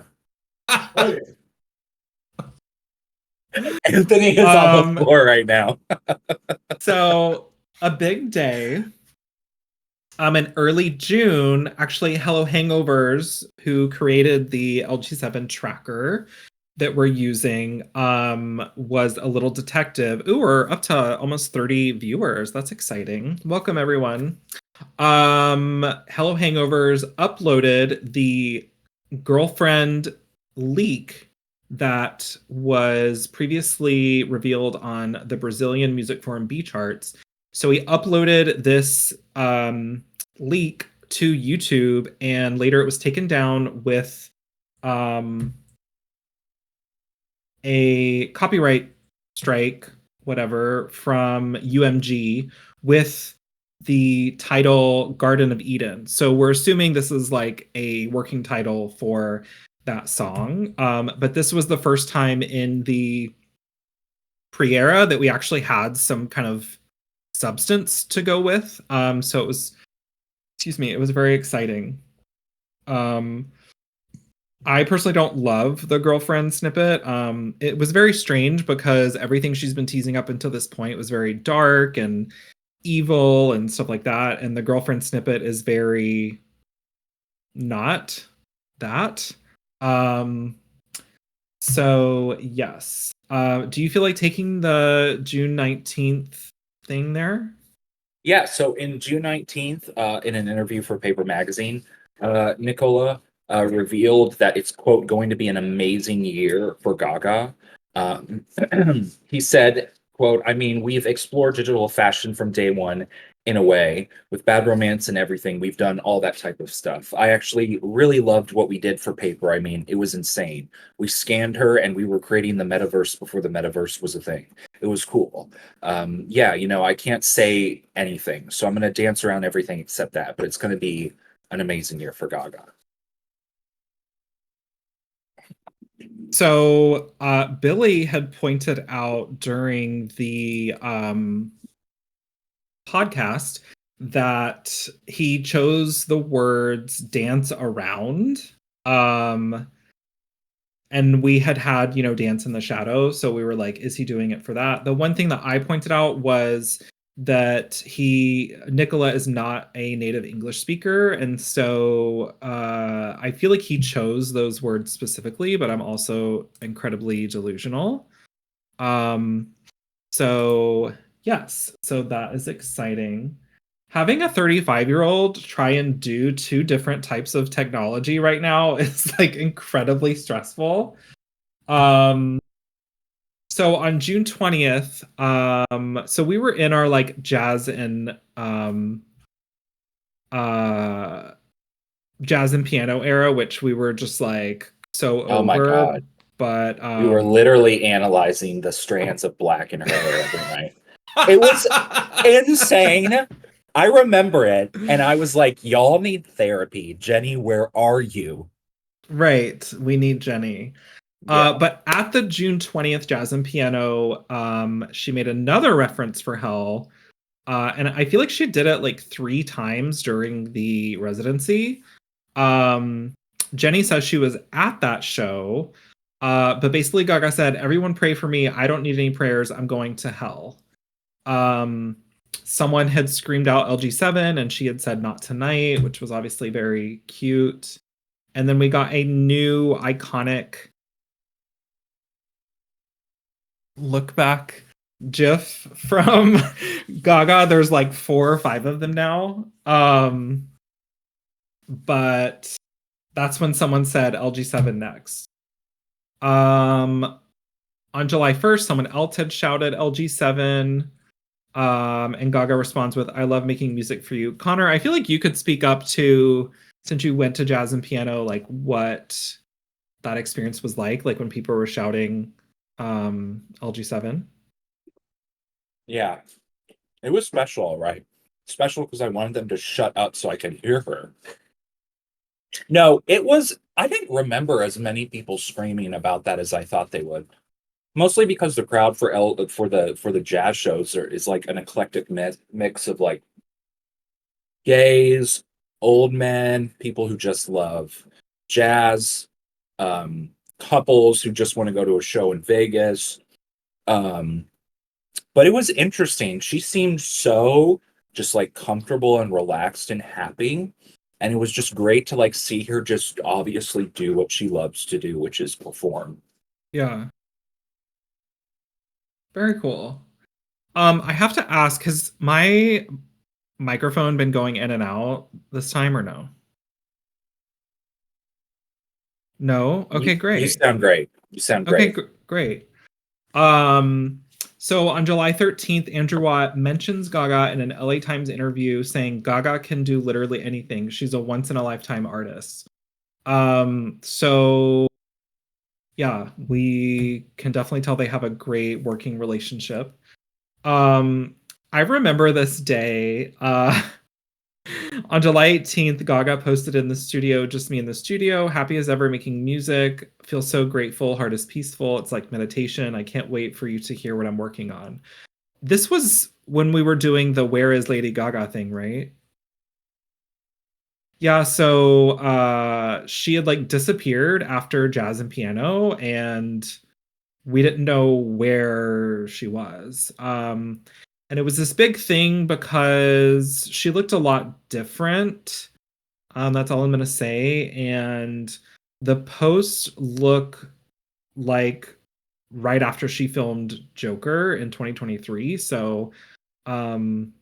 Anthony is on the floor right now. So a big day. In early June, actually, HelloHangoverz, who created the LG7 Tracker that we're using, was a little detective. Ooh, we're up to almost 30 viewers. That's exciting. Welcome, everyone. HelloHangoverz uploaded the girlfriend leak that was previously revealed on the Brazilian Music Forum B charts. So he uploaded this leak to YouTube, and later it was taken down with a copyright strike, whatever, from UMG with the title Garden of Eden. So we're assuming this is like a working title for that song. But this was the first time in the pre-era that we actually had some kind of substance to go with. So it was, excuse me, it was very exciting. I personally don't love the girlfriend snippet. It was very strange because everything she's been teasing up until this point was very dark and evil and stuff like that. And the girlfriend snippet is very not that. So yes. Do you feel like taking the June 19th thing there? Yeah, so in June 19th, in an interview for Paper Magazine, Nicola revealed that it's, quote, going to be an amazing year for Gaga. He said, quote, I mean, we've explored digital fashion from day one in a way, with Bad Romance and everything. We've done all that type of stuff. I actually really loved what we did for Paper. I mean, it was insane. We scanned her and we were creating the metaverse before the metaverse was a thing. It was cool. Yeah, you know, I can't say anything, so I'm going to dance around everything except that, but it's going to be an amazing year for Gaga. So Billy had pointed out during the podcast that he chose the words dance around. And we had, you know, Dance in the Shadows. So we were like, is he doing it for that? The one thing that I pointed out was that Nicola is not a native English speaker. And so I feel like he chose those words specifically, but I'm also incredibly delusional. So yes, so that is exciting. Having a 35-year-old try and do two different types of technology right now is like incredibly stressful. So on June 20th, so we were in our like jazz and piano era, which we were just like so Oh my over. God. But we were literally analyzing the strands of black in her hair every night. It was insane. I remember it, and I was like, y'all need therapy. Jenny, where are you? Right. We need Jenny. Yeah. But at the June 20th Jazz and Piano, she made another reference for Hell. And I feel like she did it like 3 times during the residency. Jenny says she was at that show. But basically Gaga said, everyone pray for me. I don't need any prayers. I'm going to hell. Someone had screamed out LG7 and she had said not tonight, which was obviously very cute. And then we got a new iconic look back GIF from Gaga. There's like 4 or 5 of them now. But that's when someone said LG7 next. On July 1st, someone else had shouted LG7. And Gaga responds with, I love making music for you. Connor, I feel like you could speak up to, since you went to jazz and piano, like what that experience was like when people were shouting LG7. Yeah. It was special, all right. Special because I wanted them to shut up so I could hear her. No, it was, I didn't remember as many people screaming about that as I thought they would. Mostly because the crowd for the jazz shows is like an eclectic mix of like gays, old men, people who just love jazz, um, couples who just want to go to a show in Vegas. Um, but it was interesting. She seemed so just like comfortable and relaxed and happy. And it was just great to like see her just obviously do what she loves to do, which is perform. Yeah. Very cool. I have to ask, has my microphone been going in and out this time or no? No? Okay, You great. sound great. You sound Okay, great. great. So on July 13th, Andrew Watt mentions Gaga in an LA Times interview saying Gaga can do literally anything. She's a once in a lifetime artist. So yeah, we can definitely tell they have a great working relationship. I remember this day. On July 18th, Gaga posted in the studio, just me in the studio, happy as ever making music. Feel so grateful, heart is peaceful. It's like meditation. I can't wait for you to hear what I'm working on. This was when we were doing the Where is Lady Gaga thing, right? Yeah, so she had like disappeared after jazz and piano, and we didn't know where she was. And it was this big thing because she looked a lot different. That's all I'm gonna say. And the posts look like right after she filmed Joker in 2023. So um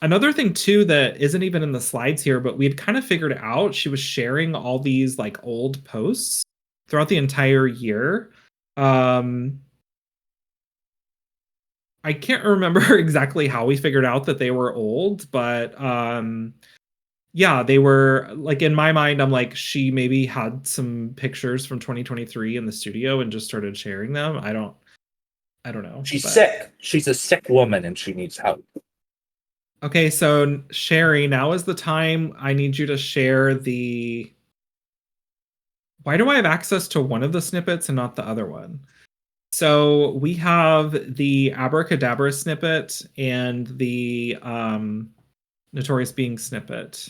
another thing too that isn't even in the slides here, but we had kind of figured out, she was sharing all these like old posts throughout the entire year. Um I can't remember exactly how we figured out that they were old, but yeah, they were like, in my mind, I'm like, she maybe had some pictures from 2023 in the studio and just started sharing them. I don't know. She's But sick. She's a sick woman and she needs help. okay, so Sherry, now is the time. I need you to share the. Why do I have access to one of the snippets and not the other one? So we have the abracadabra snippet and the Notorious Being snippet.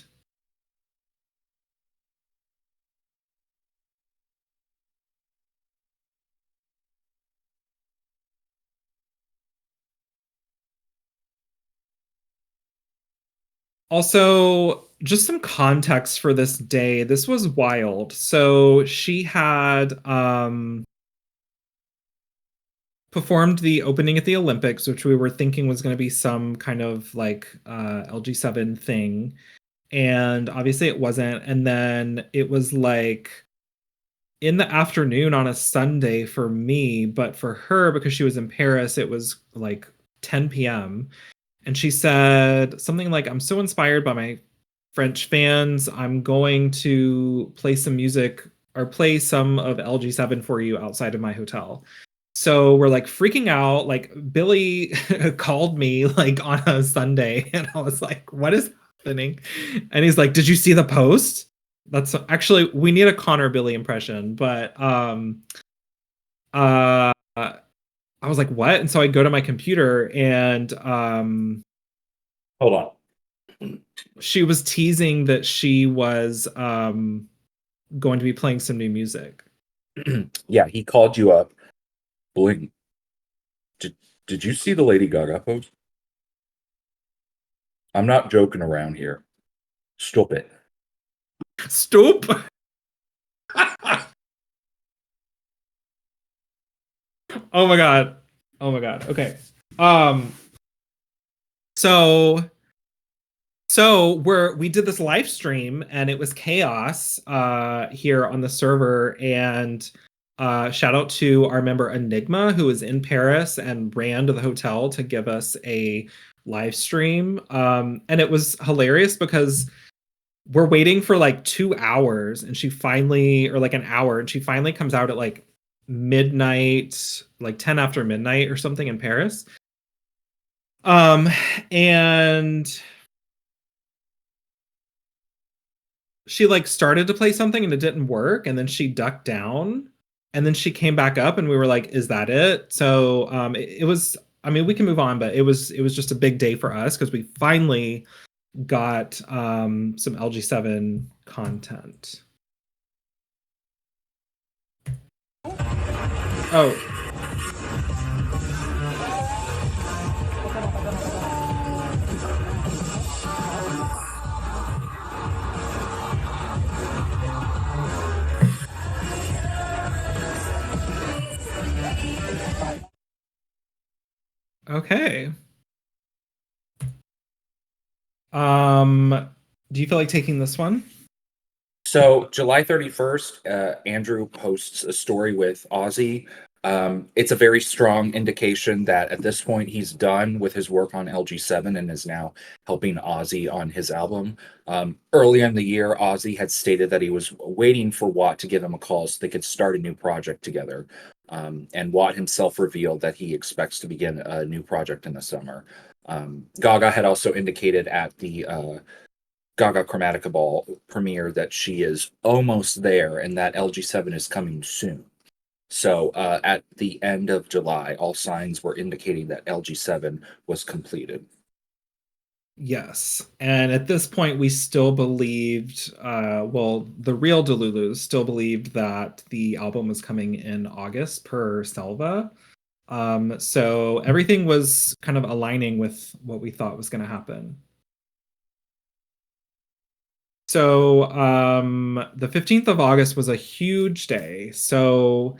Also, just some context for this day. This was wild. So she had performed the opening at the Olympics, which we were thinking was going to be some kind of like LG7 thing. And obviously it wasn't. And then it was like in the afternoon on a Sunday for me, but for her, because she was in Paris, it was like 10 p.m. And she said something like, I'm so inspired by my French fans. I'm going to play some music or play some of LG7 for you outside of my hotel. So we're like freaking out. Like Billy called me like on a Sunday, and I was like, what is happening? And he's like, did you see the post? That's actually, we need a Connor Billy impression, but I was like, what? And so I go to my computer and Hold on. she was teasing that she was going to be playing some new music. Yeah, he called you up. Bling. Did you see the Lady Gaga post? I'm not joking around here. Stop it. Stop. Oh my god. Oh my god. Okay. Um so we did this live stream and it was chaos here on the server, and shout out to our member Enigma, who was in Paris and ran to the hotel to give us a live stream. And it was hilarious because we're waiting for like 2 hours and she finally, or like an hour, and she finally comes out at like midnight, like 10 after midnight or something in Paris. And she like started to play something and it didn't work, and then she ducked down. And then she came back up and we were like, is that it? So it was, I mean, we can move on, but it was just a big day for us because we finally got some LG7 content. Oh. Okay. Do you feel like taking this one? So July 31st, Andrew posts a story with Ozzy. It's a very strong indication that at this point he's done with his work on LG7 and is now helping Ozzy on his album. Early in the year, Ozzy had stated that he was waiting for Watt to give him a call so they could start a new project together. And Watt himself revealed that he expects to begin a new project in the summer. Gaga had also indicated at the Gaga Chromatica Ball premiere that she is almost there and that LG7 is coming soon. So at the end of July, all signs were indicating that LG7 was completed. Yes. And at this point, we still believed, the real Delulus still believed that the album was coming in August per Selva. So everything was kind of aligning with what we thought was going to happen. So the 15th of August was a huge day. So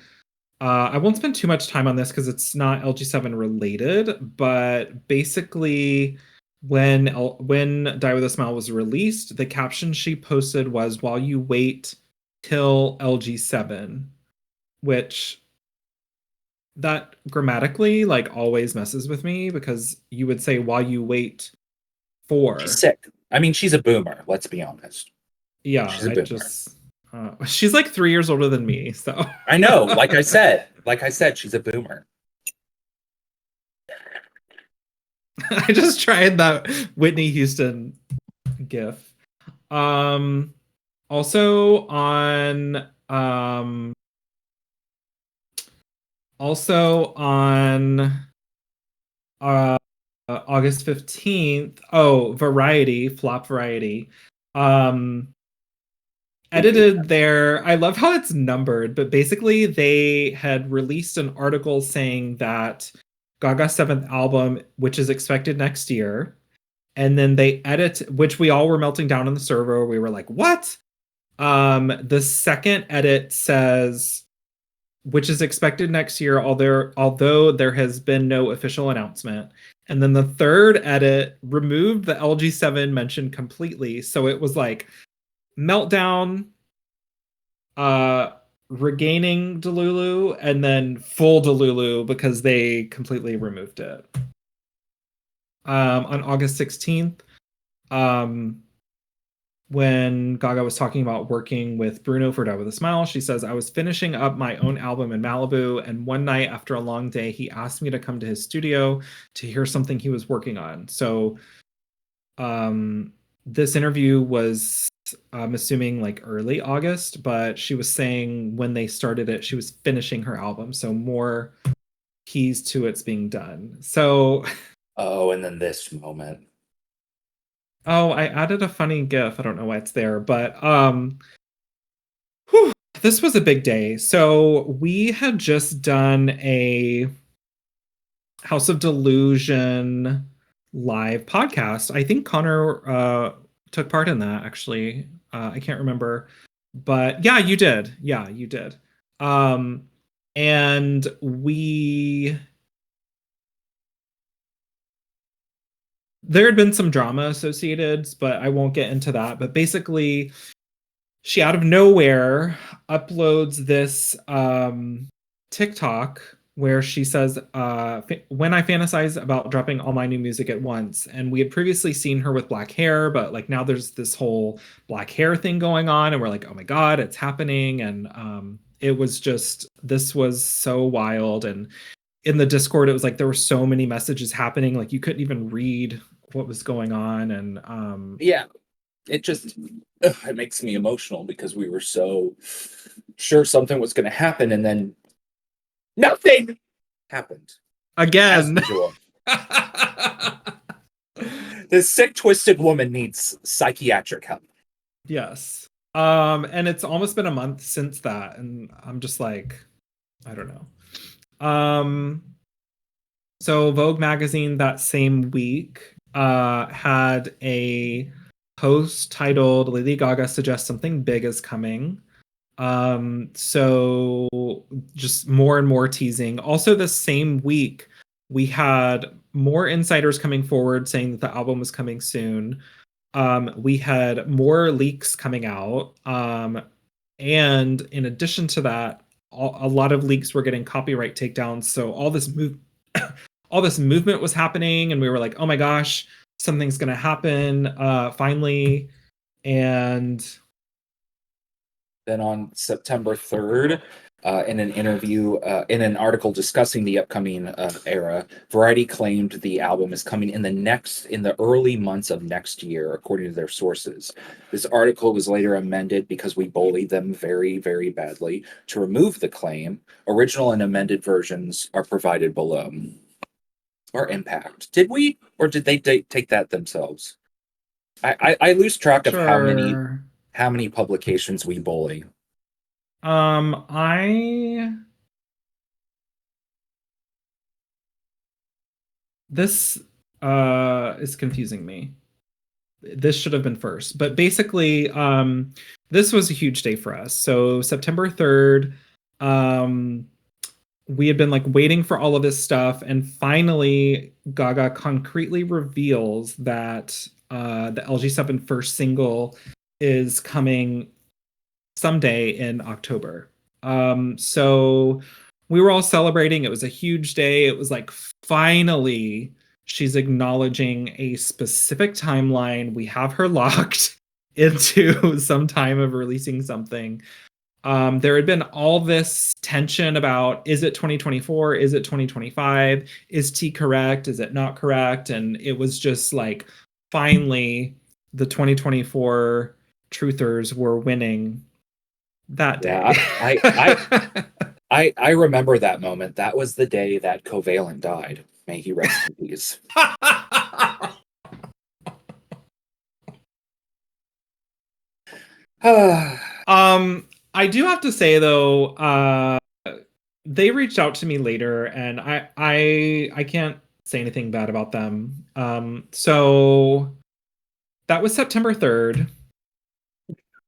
I won't spend too much time on this because it's not LG7 related, but basically when Die With A Smile was released, the caption she posted was "While you wait till LG7," which that grammatically like always messes with me because you would say "while you wait for." She's sick. I mean, she's a boomer. Let's be honest. Yeah, she's a boomer. She's like 3 years older than me, so I know. Like I said, she's a boomer. I just tried that Whitney Houston gif. Also on August 15th, Flop Variety edited their, I love how it's numbered, but basically they had released an article saying that Gaga's 7th album, which is expected next year, and then they edit, which we all were melting down on the server. We were like, what? The second edit says, which is expected next year, although there has been no official announcement. And then the third edit removed the LG7 mention completely. So it was like meltdown, regaining Delulu, and then full Delulu because they completely removed it. On August 16th, when Gaga was talking about working with Bruno for Die With A Smile, she says, "I was finishing up my own album in Malibu, and one night after a long day, he asked me to come to his studio to hear something he was working on." So this interview was, I'm assuming, like early August, but she was saying when they started it, she was finishing her album. So more keys to it's being done. So oh, and then this moment. Oh, I added a funny GIF. I don't know why it's there, but this was a big day. So we had just done a House of Delusion live podcast. I think Connor took part in that, actually. I can't remember. But yeah, you did. Yeah, you did. And there had been some drama associated, but I won't get into that. But basically, she out of nowhere uploads this TikTok where she says, "When I fantasize about dropping all my new music at once." And we had previously seen her with black hair, but like now there's this whole black hair thing going on, and we're like, oh my God, it's happening. And it was just, this was so wild. And in the Discord, it was like there were so many messages happening, like you couldn't even read what was going on. And yeah, it makes me emotional because we were so sure something was going to happen, and then nothing happened. As Again. usual. This sick, twisted woman needs psychiatric help. Yes. And it's almost been a month since that, and I'm just like, I don't know. So Vogue magazine that same week had a post titled Lady Gaga suggests something big is coming. So just more and more teasing. Also, the same week, we had more insiders coming forward saying that the album was coming soon. We had more leaks coming out. And in addition to that, a lot of leaks were getting copyright takedowns. So all this movement was happening, and we were like, oh my gosh, something's gonna happen finally. And then on September 3rd, in an interview, in an article discussing the upcoming era, Variety claimed the album is coming in the early months of next year, according to their sources. This article was later amended because we bullied them very, very badly to remove the claim. Original and amended versions are provided below. Or Impact. Did we, or did they take that themselves? I lose track of how many publications we bully. This is confusing me. This should have been first, but basically, this was a huge day for us. So September 3rd, we had been like waiting for all of this stuff, and finally Gaga concretely reveals that the LG7 first single is coming someday in October. So we were all celebrating. It was a huge day. It was like, finally, she's acknowledging a specific timeline. We have her locked into some time of releasing something. There had been all this tension about, is it 2024? Is it 2025? Is T correct? Is it not correct? And it was just like, finally, the 2024 truthers were winning that day. Yeah, I remember that moment. That was the day that Covalent died. May he rest in peace. I do have to say though, they reached out to me later, and I can't say anything bad about them. So that was September 3rd.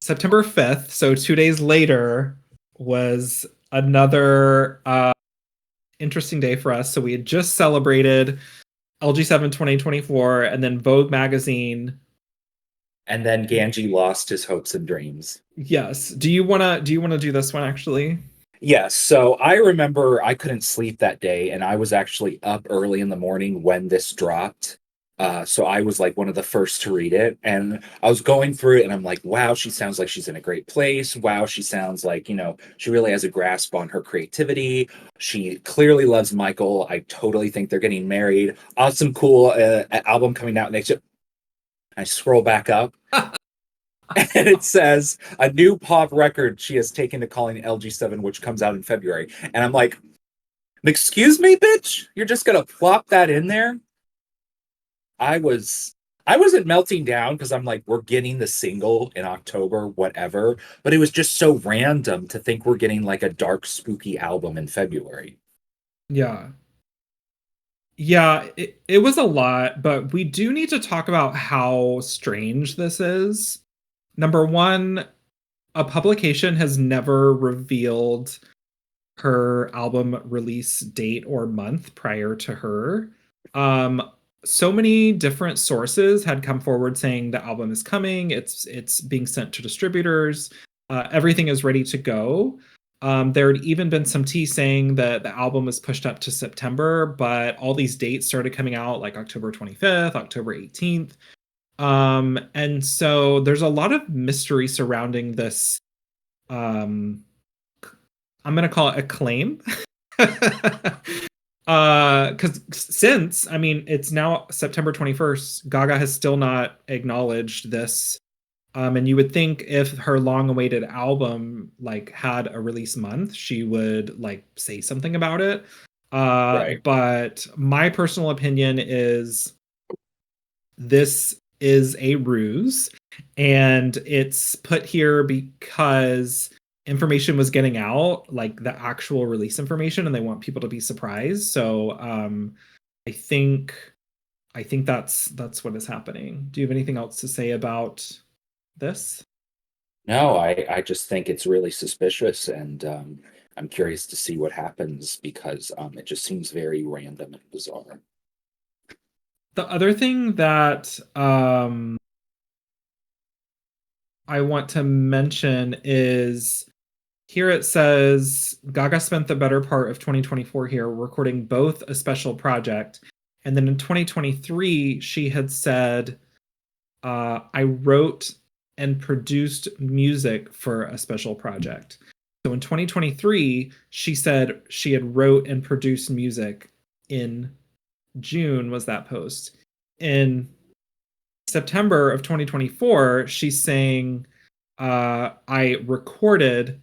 September 5th, so 2 days later, was another interesting day for us. So we had just celebrated LG7 2024, and then Vogue magazine. And then Ganji lost his hopes and dreams. Yes. Do you wanna do this one actually? Yes. So I remember I couldn't sleep that day, and I was actually up early in the morning when this dropped. So I was like one of the first to read it, and I was going through it, and I'm like, wow, she sounds like she's in a great place. Wow, she sounds like, she really has a grasp on her creativity. She clearly loves Michael. I totally think they're getting married. Awesome, cool album coming out next year. I scroll back up, and it says a new pop record she has taken to calling LG7, which comes out in February. And I'm like, excuse me, bitch? You're just gonna plop that in there? I wasn't melting down because I'm like, we're getting the single in October, whatever. But it was just so random to think we're getting like a dark, spooky album in February. Yeah. Yeah, it was a lot, but we do need to talk about how strange this is. Number one, a publication has never revealed her album release date or month prior to her. So many different sources had come forward saying the album is coming, it's being sent to distributors, everything is ready to go. There had even been some tea saying that the album was pushed up to September, but all these dates started coming out like October 25th, October 18th. And so there's a lot of mystery surrounding this. I'm going to call it a claim. Because it's now September 21st, Gaga has still not acknowledged this And you would think if her long-awaited album like had a release month, she would like say something about it. Right. But my personal opinion is this is a ruse, and it's put here because information was getting out, like the actual release information, and they want people to be surprised. So I think that's what is happening. Do you have anything else to say about this? No, I just think it's really suspicious, and I'm curious to see what happens because it just seems very random and bizarre. The other thing that I want to mention is here it says Gaga spent the better part of 2024 here recording both a special project. And then in 2023, she had said, I wrote and produced music for a special project. So in 2023, she said she had wrote and produced music. In June was that post. In September of 2024, she's saying, I recorded,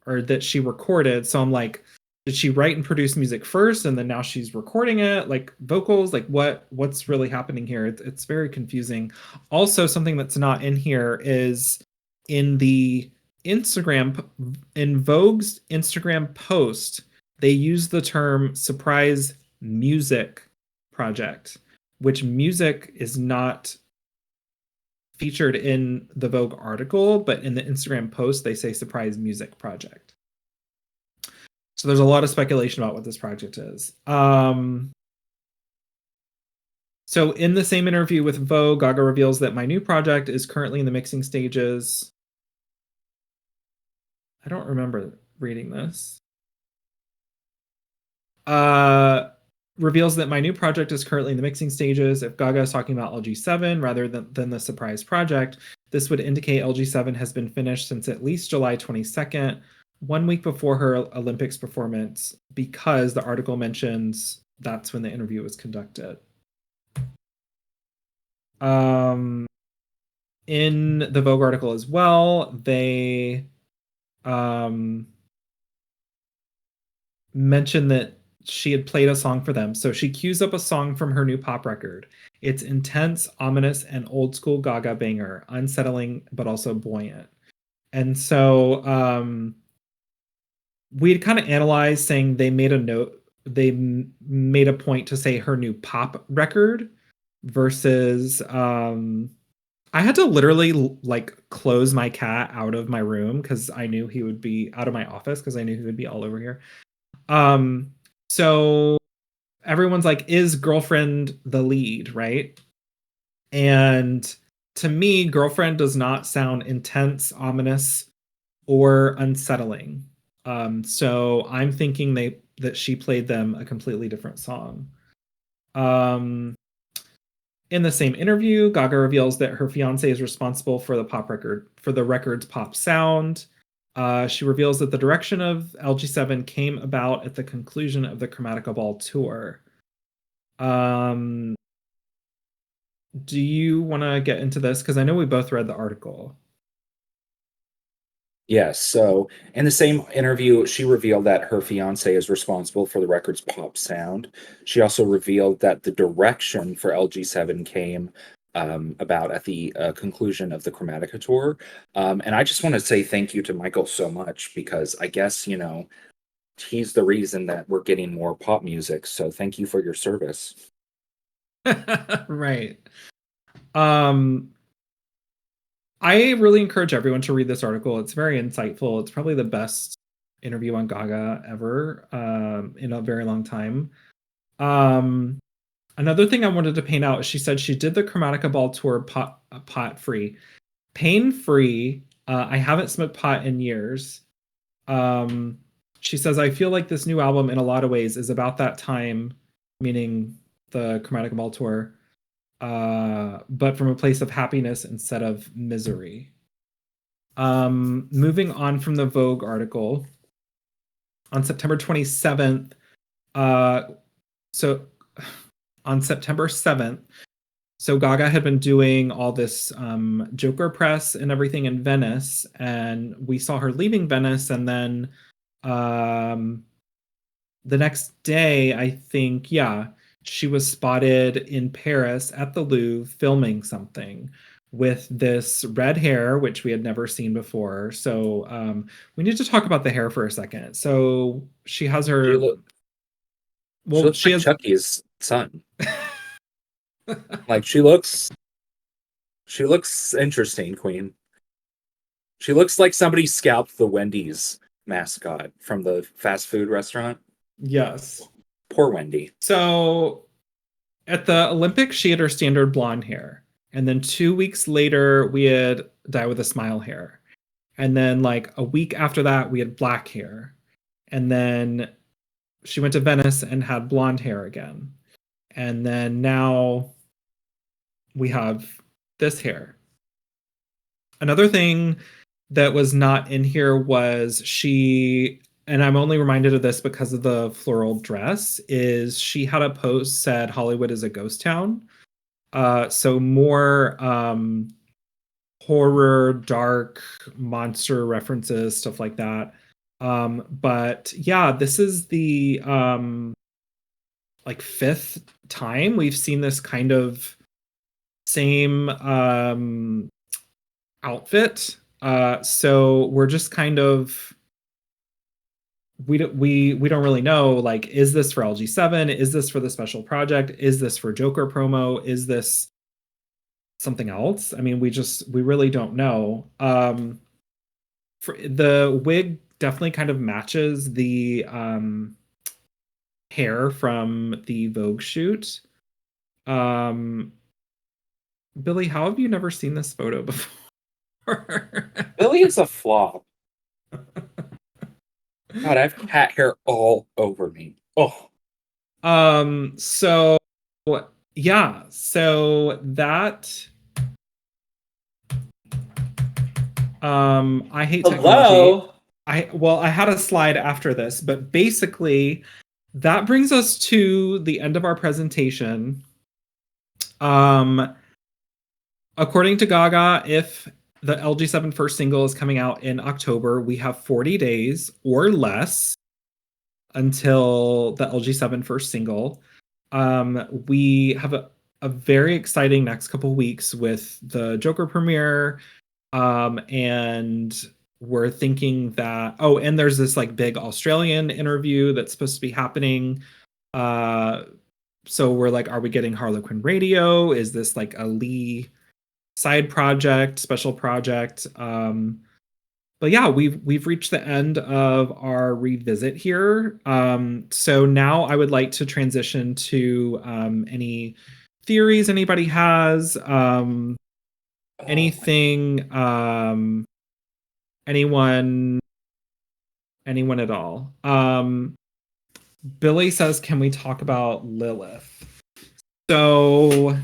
or that she recorded. So I'm like, did she write and produce music first and then now she's recording it, like vocals? Like what's really happening here? It's very confusing. Also, something that's not in here is in the Instagram, in Vogue's Instagram post, they use the term surprise music project, which music is not featured in the Vogue article, but in the Instagram post, they say surprise music project. So there's a lot of speculation about what this project is. So in the same interview with Vogue, Gaga reveals that my new project is currently in the mixing stages. I don't remember reading this. Reveals that my new project is currently in the mixing stages. If Gaga is talking about LG7 rather than the surprise project, this would indicate LG7 has been finished since at least July 22nd, 1 week before her Olympics performance, because the article mentions that's when the interview was conducted. In the Vogue article as well, they mentioned that she had played a song for them. So she cues up a song from her new pop record. It's intense, ominous, and old school Gaga banger, unsettling but also buoyant. And so we'd kind of analyzed, saying they made a note, they made a point to say her new pop record versus I had to literally like close my cat out of my room because I knew he would be out of my office because I knew he would be all over here. So everyone's like, is Girlfriend the lead, right? And to me, Girlfriend does not sound intense, ominous, or unsettling. So I'm thinking that she played them a completely different song. In the same interview, Gaga reveals that her fiance is responsible for the record's pop sound. She reveals that the direction of LG7 came about at the conclusion of the Chromatica Ball tour. Do you want to get into this? Because I know we both read the article. Yes. So in the same interview, she revealed that her fiance is responsible for the record's pop sound. She also revealed that the direction for LG7 came about at the conclusion of the Chromatica tour. And I just want to say thank you to Michael so much because I guess, he's the reason that we're getting more pop music. So thank you for your service. Right. I really encourage everyone to read this article. It's very insightful. It's probably the best interview on Gaga ever in a very long time. Another thing I wanted to paint out is she said she did the Chromatica Ball tour pot free, pain free. I haven't smoked pot in years. She says, I feel like this new album in a lot of ways is about that time, meaning the Chromatica Ball tour, but from a place of happiness instead of misery. Moving on from the Vogue article, on September 27th, so on September 7th, So Gaga had been doing all this Joker press and everything in Venice, and we saw her leaving Venice, and then the next day, I think, yeah, she was spotted in Paris at the Louvre filming something with this red hair, which we had never seen before. So we need to talk about the hair for a second. So she has her. She looks like Chucky's son. Like she looks interesting, Queen. She looks like somebody scalped the Wendy's mascot from the fast food restaurant. Yes. Poor Wendy. So at the Olympics, she had her standard blonde hair. And then 2 weeks later, we had Die with a Smile hair. And then like a week after that, we had black hair. And then she went to Venice and had blonde hair again. And then now we have this hair. Another thing that was not in here was she, and I'm only reminded of this because of the floral dress, is she had a post said Hollywood is a ghost town. So more horror, dark, monster references, stuff like that. But yeah, this is the like 5th time we've seen this kind of same outfit. So we're just kind of we don't really know, like, is this for LG7? Is this for the special project? Is this for Joker promo? Is this something else? I mean, we really don't know. For the wig definitely kind of matches the hair from the Vogue shoot. Billy, how have you never seen this photo before? Billy is a flop. God, I have cat hair all over me. Oh. So yeah, so that I hate technology. I had a slide after this, but basically that brings us to the end of our presentation. According to Gaga, if the LG7 first single is coming out in October, we have 40 days or less until the LG7 first single. We have a very exciting next couple weeks with the Joker premiere. And we're thinking that, and there's this like big Australian interview that's supposed to be happening. So we're like, are we getting Harley Quinn radio? Is this like a Lee side project, special project? But yeah, we've reached the end of our revisit here. So now I would like to transition to any theories anybody has, anything, anyone at all. Billy says, can we talk about Lilith? So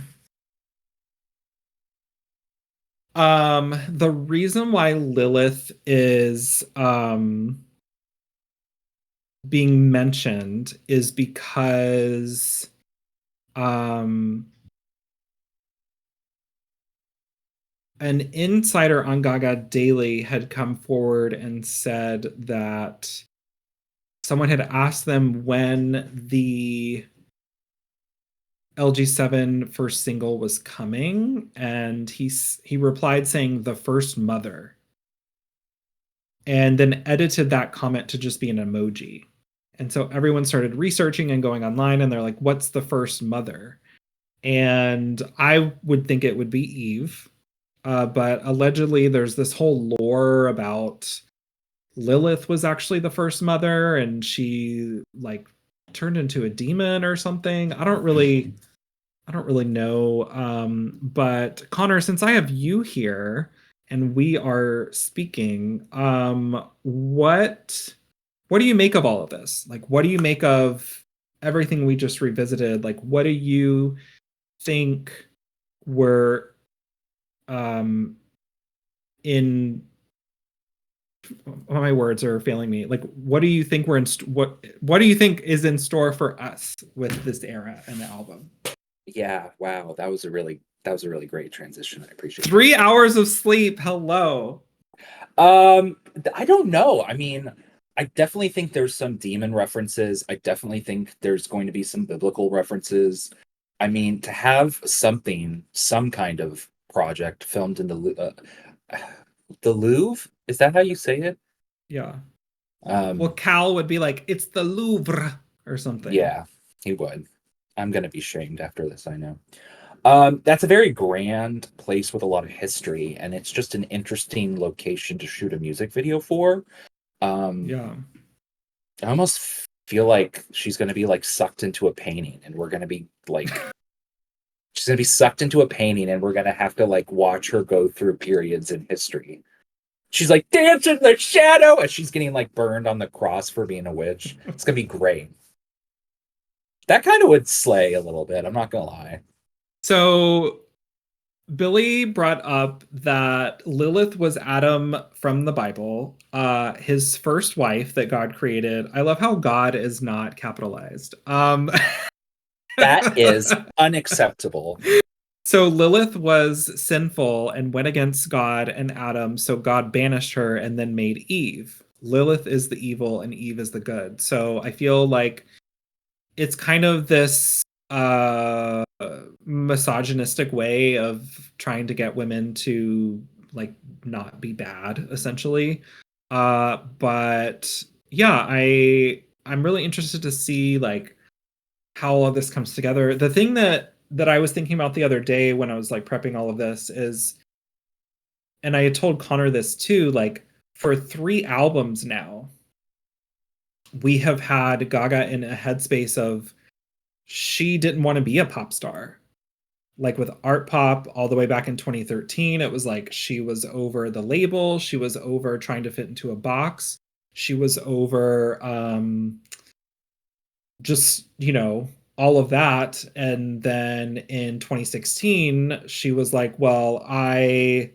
the reason why Lilith is being mentioned is because an insider on Gaga Daily had come forward and said that someone had asked them when the LG7 first single was coming, and he replied saying the first mother, and then edited that comment to just be an emoji. And so everyone started researching and going online, and they're like, what's the first mother? And I would think it would be Eve, but allegedly there's this whole lore about Lilith was actually the first mother, and she like turned into a demon or something. I don't really know. But Connor, since I have you here and we are speaking, what do you make of all of this? Like, what do you make of everything we just revisited? Like, what do you think were in my words are failing me. Like, what do you think we're in? What do you think is in store for us with this era and the album? Yeah, wow, that was a really great transition. I appreciate 3 hours of sleep. Hello. I don't know. I mean, I definitely think there's some demon references. I definitely think there's going to be some biblical references. I mean, to have some kind of project filmed in the Louvre, is that how you say it? Yeah. Well, Um, Cal would be like, it's the Louvre or something. yeah, he would. I'm gonna be shamed after this, I know. That's a very grand place with a lot of history, and it's just an interesting location to shoot a music video for. Um, Yeah. I almost feel like she's gonna be like sucked into a painting, and we're gonna be like, she's gonna be sucked into a painting, and we're gonna have to like watch her go through periods in history. She's like dance in the shadow, and she's getting like burned on the cross for being a witch. It's gonna be great. That kind of would slay a little bit. I'm not gonna lie. So Billy brought up that Lilith was Adam from the Bible, his first wife that God created. I love how God is not capitalized. That is unacceptable. So Lilith was sinful and went against God and Adam, so God banished her and then made Eve. Lilith is the evil and Eve is the good. So I feel like it's kind of this misogynistic way of trying to get women to like not be bad essentially. But yeah, I'm really interested to see like how all of this comes together. The thing that I was thinking about the other day when I was like prepping all of this is, and I had told Connor this too, like for 3 albums now, we have had Gaga in a headspace of she didn't want to be a pop star. Like with Art Pop all the way back in 2013, it was like she was over the label, she was over trying to fit into a box, she was over just, all of that. And then in 2016, she was like, well, I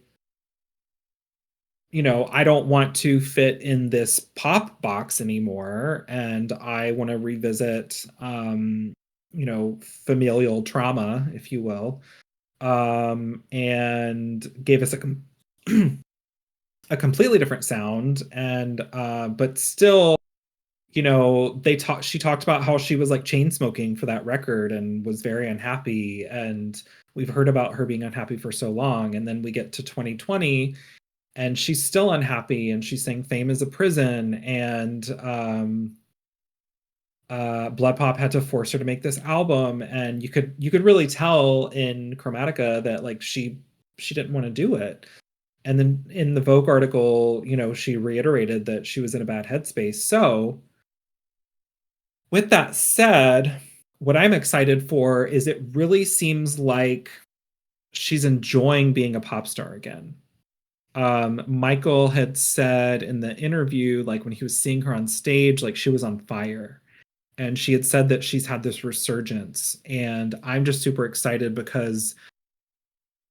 don't want to fit in this pop box anymore. And I want to revisit, familial trauma, if you will. And gave us a completely different sound. And, but still, she talked about how she was like chain smoking for that record and was very unhappy. And we've heard about her being unhappy for so long. And then we get to 2020 and she's still unhappy and she's saying fame is a prison. And Blood Pop had to force her to make this album. And you could really tell in Chromatica that like she didn't want to do it. And then in the Vogue article, she reiterated that she was in a bad headspace. So with that said, what I'm excited for is it really seems like she's enjoying being a pop star again. Michael had said in the interview, like when he was seeing her on stage, like she was on fire. And she had said that she's had this resurgence. And I'm just super excited because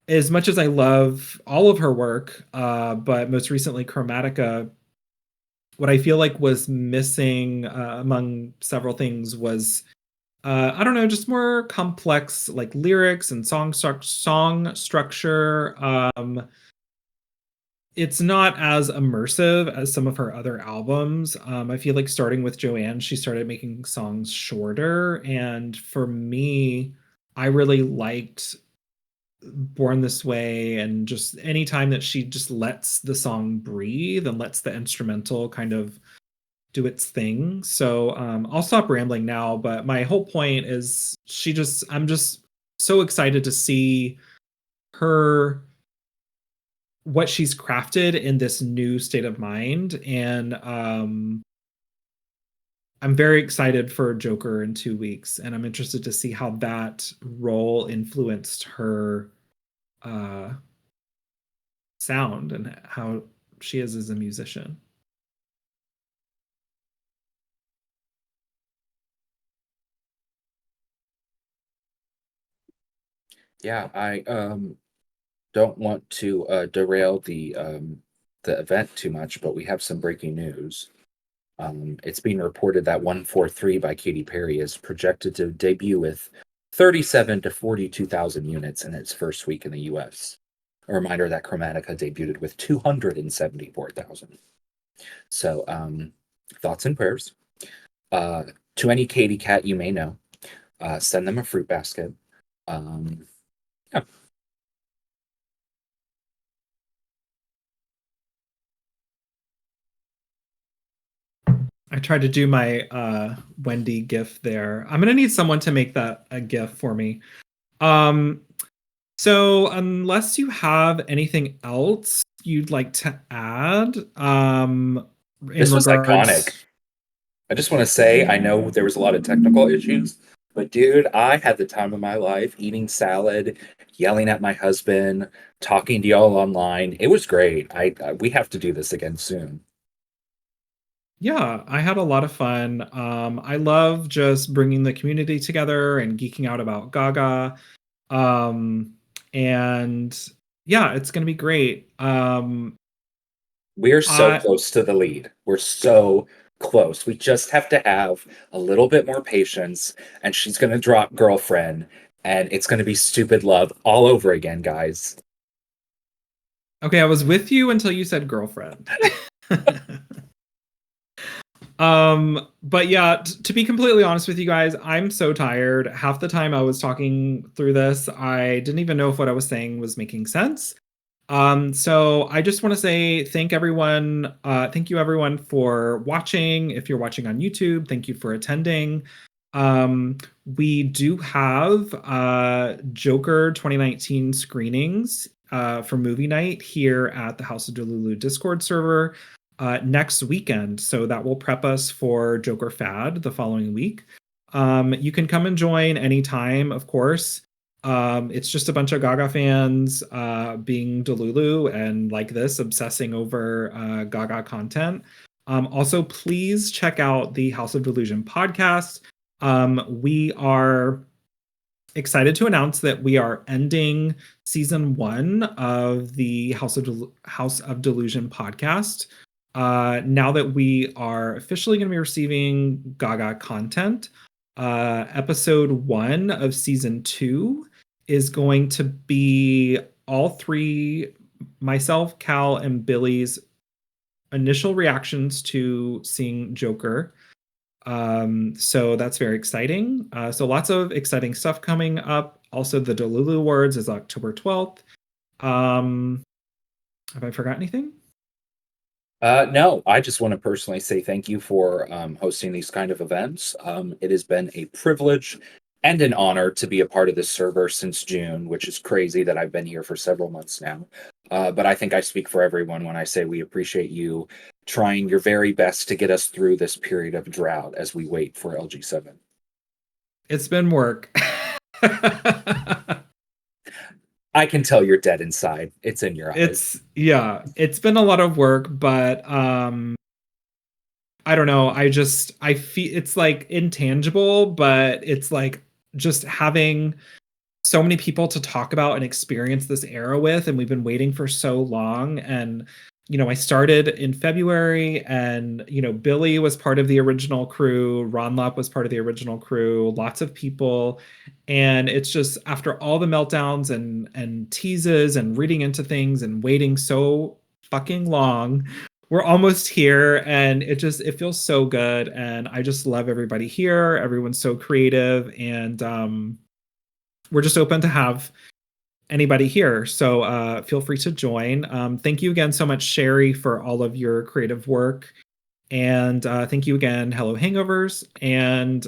as much as I love all of her work, but most recently Chromatica, what I feel like was missing among several things was I don't know, just more complex like lyrics and song structure. It's not as immersive as some of her other albums. I feel like starting with Joanne, she started making songs shorter, and for me, I really liked Born This Way, and just any time that she just lets the song breathe and lets the instrumental kind of do its thing. So I'll stop rambling now, but my whole point is I'm just so excited to see her, what she's crafted in this new state of mind. And I'm very excited for Joker in 2 weeks, and I'm interested to see how that role influenced her uh, sound and how she is as a musician. Yeah, I don't want to derail the event too much, but we have some breaking news. It's being reported that 143 by Katy Perry is projected to debut with 37 to 42,000 units in its first week in the US. A reminder that Chromatica debuted with 274,000. So, thoughts and prayers. To any Katy cat you may know, send them a fruit basket. Yeah. I tried to do my Wendy gif there. I'm gonna need someone to make that a gif for me. So unless you have anything else you'd like to add, This was iconic. I just want to say, I know there was a lot of technical issues, but dude, I had the time of my life eating salad, yelling at my husband, talking to y'all online. It was great. We have to do this again soon. Yeah, I had a lot of fun. I love just bringing the community together and geeking out about Gaga. And yeah, it's going to be great. We're so close to the lead. We're so close. We just have to have a little bit more patience, and she's going to drop girlfriend, and it's going to be stupid love all over again, guys. Okay, I was with you until you said girlfriend. But yeah, to be completely honest with you guys, I'm so tired. Half the time I was talking through this, I didn't even know if what I was saying was making sense. So I just want to say thank you everyone for watching. If you're watching on YouTube, thank you for attending. We do have Joker 2019 screenings for movie night here at the House of Delulu Discord server next weekend. So that will prep us for Joker Fad the following week. You can come and join anytime, of course. It's just a bunch of Gaga fans being Delulu and like this, obsessing over Gaga content. Also, please check out the House of Delusion podcast. We are excited to announce that we are ending season 1 of the House of Delusion podcast. Now that we are officially going to be receiving Gaga content, episode 1 of season 2 is going to be all three, myself, Cal, and Billy's initial reactions to seeing Joker. So that's very exciting. So lots of exciting stuff coming up. Also, the Delulu Awards is October 12th. Have I forgot anything? No, I just want to personally say thank you for hosting these kind of events. It has been a privilege and an honor to be a part of this server since June, which is crazy that I've been here for several months now. But I think I speak for everyone when I say we appreciate you trying your very best to get us through this period of drought as we wait for LG7. It's been work. I can tell you're dead inside. It's in your eyes. It's been a lot of work, but I don't know. I feel it's like intangible, but it's like just having so many people to talk about and experience this era with, and we've been waiting for so long. And I started in February, and Billy was part of the original crew, Ron Lop was part of the original crew, lots of people, and it's just after all the meltdowns and teases and reading into things and waiting so fucking long, we're almost here, and it feels so good, and I just love everybody here. Everyone's so creative, and we're just open to have anybody here. So feel free to join. Thank you again so much, Sherry, for all of your creative work. And thank you again, HelloHangoverz. And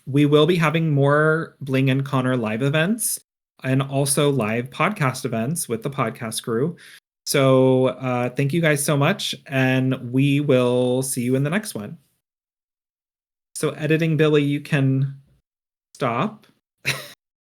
we will be having more BlingXConnor live events and also live podcast events with the podcast crew. So thank you guys so much. And we will see you in the next one. So editing, Billy, you can stop.